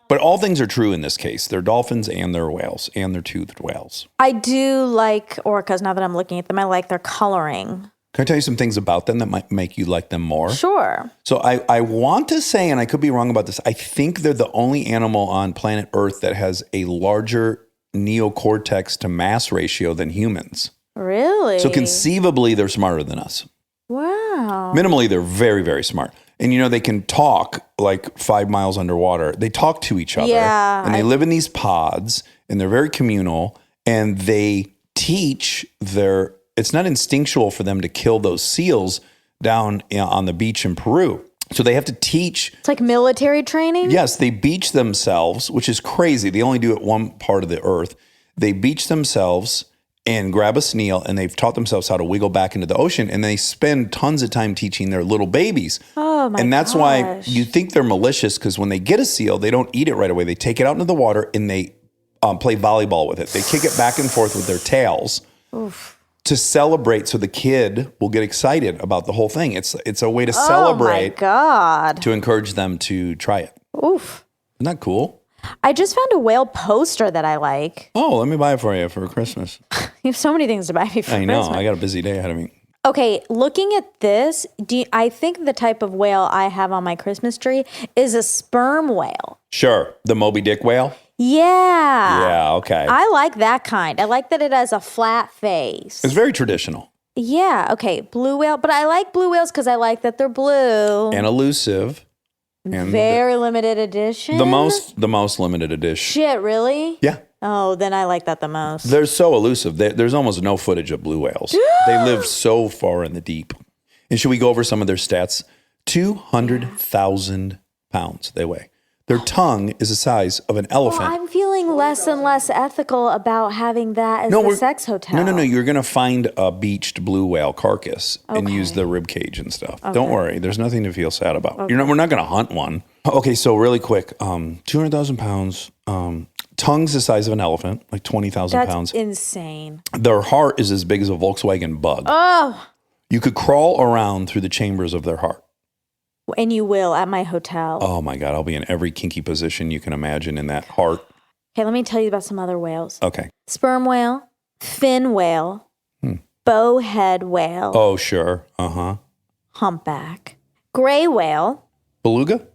But all things are true in this case. They're dolphins and they're whales and they're toothed whales. I do like orcas now that I'm looking at them. I like their coloring. Can I tell you some things about them that might make you like them more? Sure. So I want to say, and I could be wrong about this, I think they're the only animal on planet Earth that has a larger neocortex to mass ratio than humans. Really? So conceivably, they're smarter than us. Wow. Minimally, they're very, very smart. And they can talk like 5 miles underwater. They talk to each other. Yeah, And they live in these pods and they're very communal and they teach it's not instinctual for them to kill those seals down on the beach in Peru. So they have to teach. It's like military training? Yes, they beach themselves, which is crazy. They only do it one part of the earth. They beach themselves and grab a snail, and they've taught themselves how to wiggle back into the ocean, and they spend tons of time teaching their little babies. Oh, my And that's why gosh. you think they're malicious, because when they get a seal, they don't eat it right away. They take it out into the water, and they play volleyball with it. They kick it back and forth with their tails to celebrate, so the kid will get excited about the whole thing. It's a way to Oh, my celebrate, God. to encourage them to try it. Oof. Isn't that cool? I just found a whale poster that I like. Oh, let me buy it for you for Christmas. You have so many things to buy me for I know. Christmas. I got a busy day ahead of me. Okay, looking at this, I think the type of whale I have on my Christmas tree is a sperm whale. Sure. The Moby Dick whale? Yeah. Yeah, okay. I like that kind. I like that it has a flat face. It's very traditional Yeah, okay, blue whale. But I like blue whales because I like that they're blue. and elusive. And Very limited edition. the most limited edition. Shit, really? Yeah. Oh, then I like that the most. They're so elusive. There's almost no footage of blue whales. They live so far in the deep. And should we go over some of their stats? 200,000 pounds they weigh. Their tongue is the size of an elephant. Well, I'm feeling less and less ethical about having that as a sex hotel. No. You're going to find a beached blue whale carcass and use Okay. the rib cage and stuff. Don't worry. There's nothing to feel sad about. We're not going to hunt one. Okay, so really quick, 200,000 pounds. tongue's the size of an elephant, like 20,000 That's pounds. insane. Their heart is as big as a Volkswagen Bug. Oh, You could crawl around through the chambers of their heart. and you will at my hotel. Oh my God, I'll be in every kinky position you can imagine in that heart. Okay, let me tell you about some other whales. Okay. Sperm whale, fin whale, bowhead whale, Oh, sure. Uh-huh. humpback, gray whale, Beluga?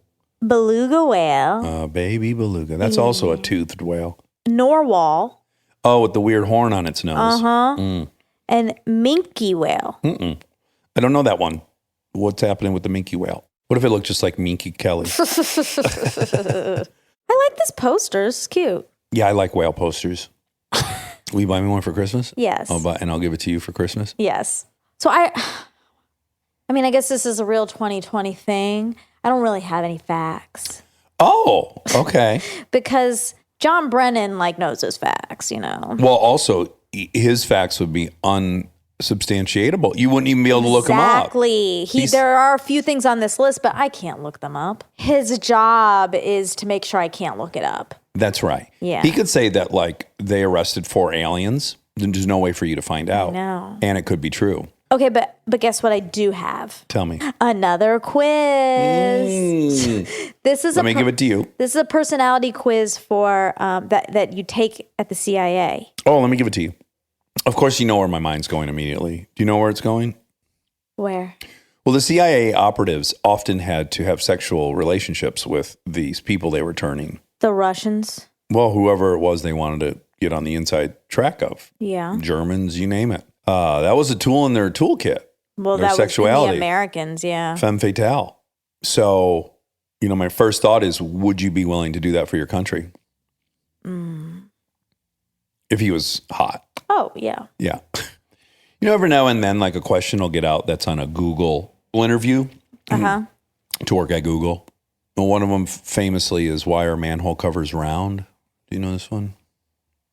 beluga whale, Baby beluga. That's also a toothed whale. narwhal, Oh, with the weird horn on its nose. and minke whale. I don't know that one. What's happening with the minke whale? What if it looked just like Minky Kelly? I like this poster. It's cute. Yeah, I like whale posters. Will you buy me one for Christmas? Yes. And I'll give it to you for Christmas? Yes. So I mean, I guess this is a real 2020 thing. I don't really have any facts Oh, okay. because John Brennan knows his facts, Well, also, his facts would be unsubstantiatable. You wouldn't even be able to look them up. Exactly. There are a few things on this list, but I can't look them up. His job is to make sure I can't look it up. That's right. Yeah. He could say that, they arrested 4 aliens. Then there's no way for you to find out. know. And it could be true. Okay, but guess what I do have? Tell me. Another quiz. This is Let me give it to you. This is a personality quiz for that you take at the CIA. Oh, let me give it to you. Of course, you know where my mind's going immediately. Do you know where it's going? Where? Well, the CIA operatives often had to have sexual relationships with these people they were turning. The Russians. Well, whoever it was they wanted to get on the inside track of. Yeah. Germans, you name it. That was a tool in their toolkit. Well, their that sexuality. was the Americans, yeah. Femme fatale. So, my first thought is, would you be willing to do that for your country? If he was hot. Oh, yeah. Yeah. Every now and then, a question will get out that's on a Google interview Uh-huh. to work at Google. And one of them famously is, why are manhole covers round? Do you know this one?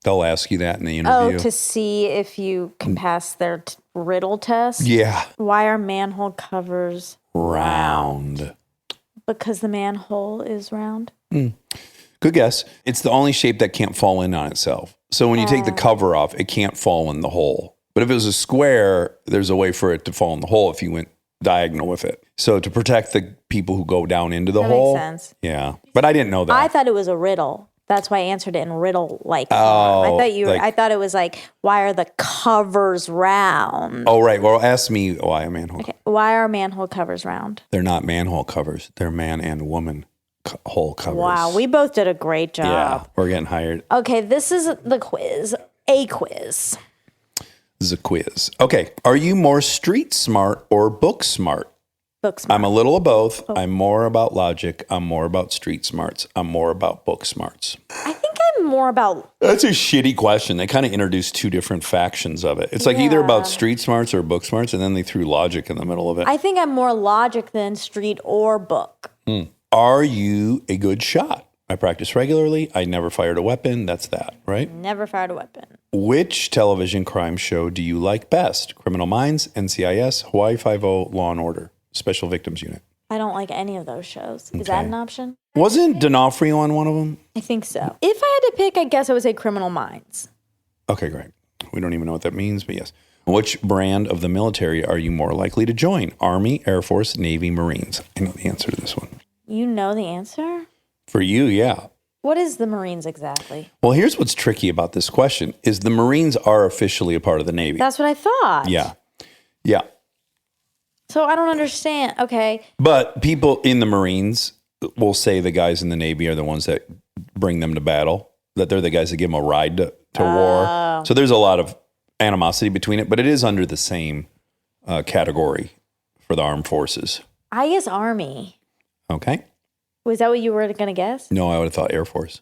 They'll ask you that in the interview. Oh, to see if you can pass their riddle test? Yeah. Why are manhole covers Round. Because the manhole is round? Good guess. It's the only shape that can't fall in on itself. So when you take the cover off, it can't fall in the hole. But if it was a square, there's a way for it to fall in the hole if you went diagonal with it. So to protect the people who go down into the That hole. makes sense. Yeah. But I didn't know that. I thought it was a riddle. That's why I answered it in riddle-like form. Oh, I thought it was why are the covers round? Oh, right. Well, ask me why a manhole. Okay. Why are manhole covers round? They're not manhole covers. They're man and woman hole covers. Wow, we both did a great job. Yeah, we're getting hired. Okay, this is the quiz. A quiz. This is a quiz. Okay. Are you more street smart or book smart? Book smart. I'm a little of both. I'm more about logic. I'm more about street smarts. I'm more about book smarts. I think I'm more about That's a shitty question. They kind of introduced 2 different factions of it. It's either about street smarts or book smarts, and then they threw logic in the middle of it. I think I'm more logic than street or book. Are you a good shot? I practice regularly. I never fired a weapon. That's that, right? Never fired a weapon. Which television crime show do you like best? Criminal Minds, NCIS, Hawaii Five-0, Law and Order, Special Victims Unit. I don't like any of those shows. Is that an option? Wasn't D'Onofrio on one of them? I think so. If I had to pick, I guess I would say Criminal Minds. Okay, great. We don't even know what that means, but yes. Which brand of the military are you more likely to join? Army, Air Force, Navy, Marines? I know the answer to this one. You know the answer? For you, yeah. What is the Marines exactly? Well, here's what's tricky about this question is the Marines are officially a part of the Navy. That's what I thought. Yeah. Yeah. So I don't understand. Okay. But people in the Marines will say the guys in the Navy are the ones that bring them to battle, that they're the guys that give them a ride to war. So there's a lot of animosity between it, but it is under the same category for the armed forces. I guess Army. Okay. Was that what you were going to guess? No, I would have thought Air Force.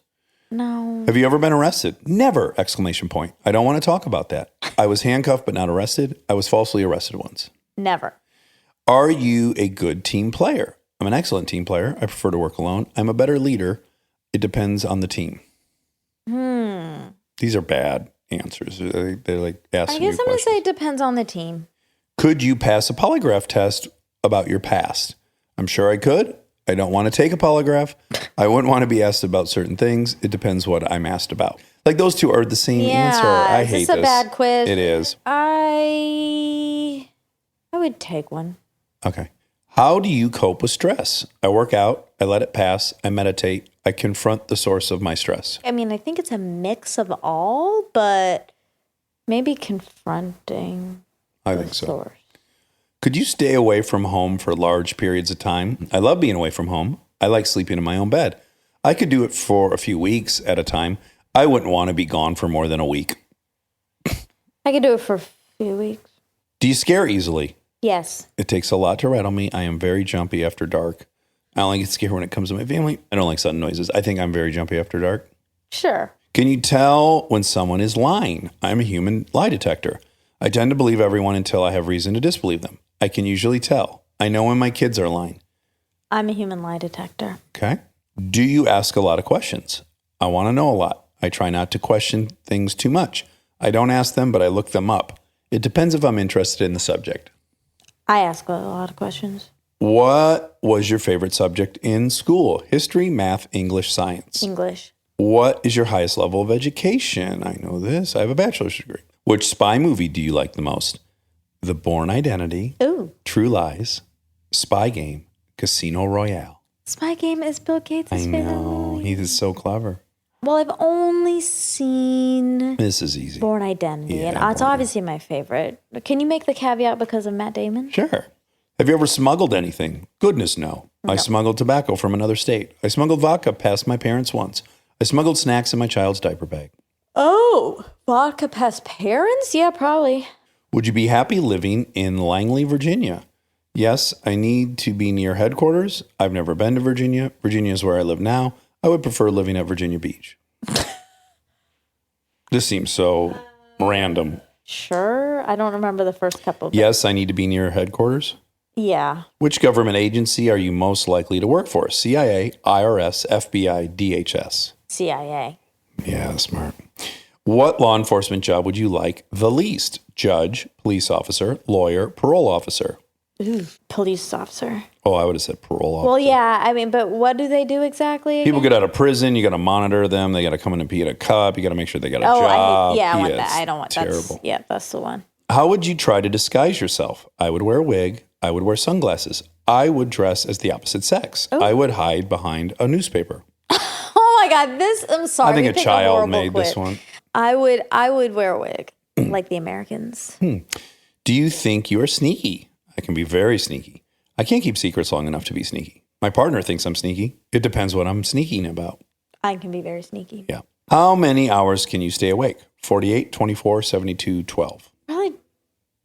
No. Have you ever been arrested? Never! Exclamation point. I don't want to talk about that. I was handcuffed but not arrested. I was falsely arrested once. Never. Are you a good team player? I'm an excellent team player. I prefer to work alone. I'm a better leader. It depends on the team. These are bad answers. They're like asking you I guess I'm going to say questions. it depends on the team. Could you pass a polygraph test about your past? I'm sure I could. I don't want to take a polygraph. I wouldn't want to be asked about certain things. It depends what I'm asked about. Like those two are the same answer. I hate is this a bad quiz? It is. I would take one. Okay. How do you cope with stress? I work out. I let it pass. I meditate. I confront the source of my stress. I mean, I think it's a mix of all, but maybe confronting. I think so. Could you stay away from home for large periods of time? I love being away from home. I like sleeping in my own bed. I could do it for a few weeks at a time. I wouldn't want to be gone for more than a week. I could do it for a few weeks. Do you scare easily? Yes. It takes a lot to rattle me. I am very jumpy after dark. I only get scared when it comes to my family. I don't like sudden noises. I think I'm very jumpy after dark. Sure. Can you tell when someone is lying? I'm a human lie detector. I tend to believe everyone until I have reason to disbelieve them. I can usually tell. I know when my kids are lying. I'm a human lie detector. Okay. Do you ask a lot of questions? I want to know a lot. I try not to question things too much. I don't ask them, but I look them up. It depends if I'm interested in the subject. I ask a lot of questions. What was your favorite subject in school? History, math, English, science. English. What is your highest level of education? I know this. I have a bachelor's degree. Which spy movie do you like the most? The Bourne Identity, Ooh. True Lies, Spy Game, Casino Royale. Spy Game is Bill Gates' I favorite know. movie. He is so clever. Well, I've only seen This is easy. Born Identity, Yeah, and it's Bourne obviously my favorite. Can you make the caveat because of Matt Damon? Sure. Have you ever smuggled anything? Goodness, no. I smuggled tobacco from another state. I smuggled vodka past my parents once. I smuggled snacks in my child's diaper bag. Oh, vodka past parents? Yeah, probably. Would you be happy living in Langley, Virginia? Yes, I need to be near headquarters. I've never been to Virginia. Virginia is where I live now. I would prefer living at Virginia Beach. This seems so random. Sure. I don't remember the first couple. Yes, I need to be near headquarters. Yeah. Which government agency are you most likely to work for? CIA, IRS, FBI, DHS. CIA. Yeah, smart. What law enforcement job would you like the least? Judge, police officer, lawyer, parole officer. Ooh, police officer. Oh, I would have said parole officer. Well, yeah. I mean, but what do they do exactly? People get out of prison. You got to monitor them. They got to come in and get a cup. You got to make sure they got a job. I want that. I don't want that. Terrible. That's the one. How would you try to disguise yourself? I would wear a wig. I would wear sunglasses. I would dress as the opposite sex. I would hide behind a newspaper. Oh my God! I'm sorry. I think we a picked child horrible made quiz. this one. I would wear a wig like the Americans. Do you think you are sneaky? I can be very sneaky. I can't keep secrets long enough to be sneaky. My partner thinks I'm sneaky. It depends what I'm sneaking about. I can be very sneaky. Yeah. How many hours can you stay awake? 48, 24, 72, 12. Probably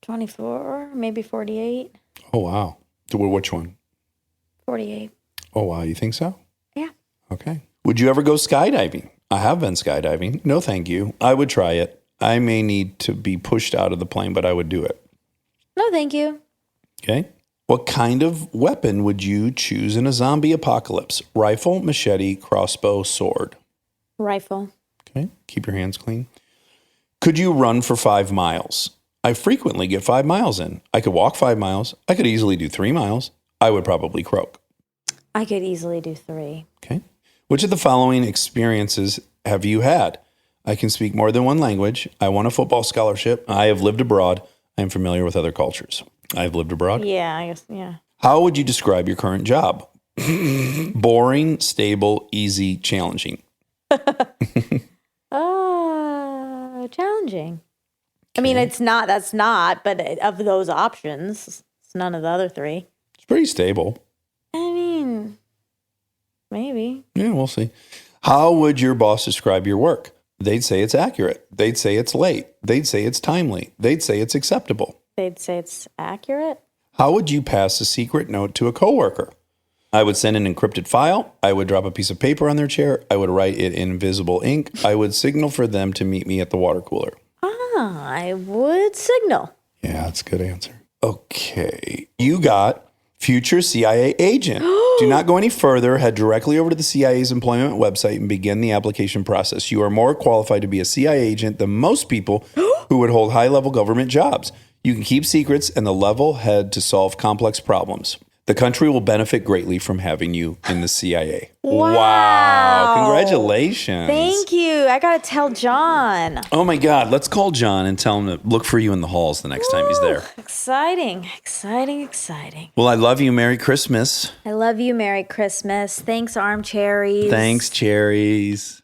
24, maybe 48. Oh, wow. Which one? 48. Oh, wow. You think so? Yeah. Okay. Would you ever go skydiving? I have been skydiving. No, thank you. I would try it. I may need to be pushed out of the plane, but I would do it. No, thank you. Okay. What kind of weapon would you choose in a zombie apocalypse? Rifle, machete, crossbow, sword. Rifle. Okay. Keep your hands clean. Could you run for 5 miles? I frequently get 5 miles in. I could walk 5 miles. I could easily do 3 miles. I would probably croak. I could easily do 3. Okay. Which of the following experiences have you had? I can speak more than one language. I won a football scholarship. I have lived abroad. I am familiar with other cultures. I have lived abroad. Yeah, I guess, yeah. How would you describe your current job? Boring, stable, easy, challenging. Challenging. I mean, that's not, but of those options, it's none of the other 3. It's pretty stable. I mean, maybe. Yeah, we'll see. How would your boss describe your work? They'd say it's accurate. They'd say it's late. They'd say it's timely. They'd say it's acceptable. They'd say it's accurate. How would you pass a secret note to a coworker? I would send an encrypted file. I would drop a piece of paper on their chair. I would write it in invisible ink. I would signal for them to meet me at the water cooler. I would signal. Yeah, that's a good answer. Okay. You got future CIA agent. Do not go any further. Head directly over to the CIA's employment website and begin the application process. You are more qualified to be a CIA agent than most people who would hold high-level government jobs. You can keep secrets and the level head to solve complex problems. The country will benefit greatly from having you in the CIA. Wow. Congratulations. Thank you. I got to tell John. Oh my God. Let's call John and tell him to look for you in the halls the next time he's there. Exciting, exciting, exciting. Well, I love you. Merry Christmas. I love you. Merry Christmas. Thanks, Armcharies. Thanks, cherries.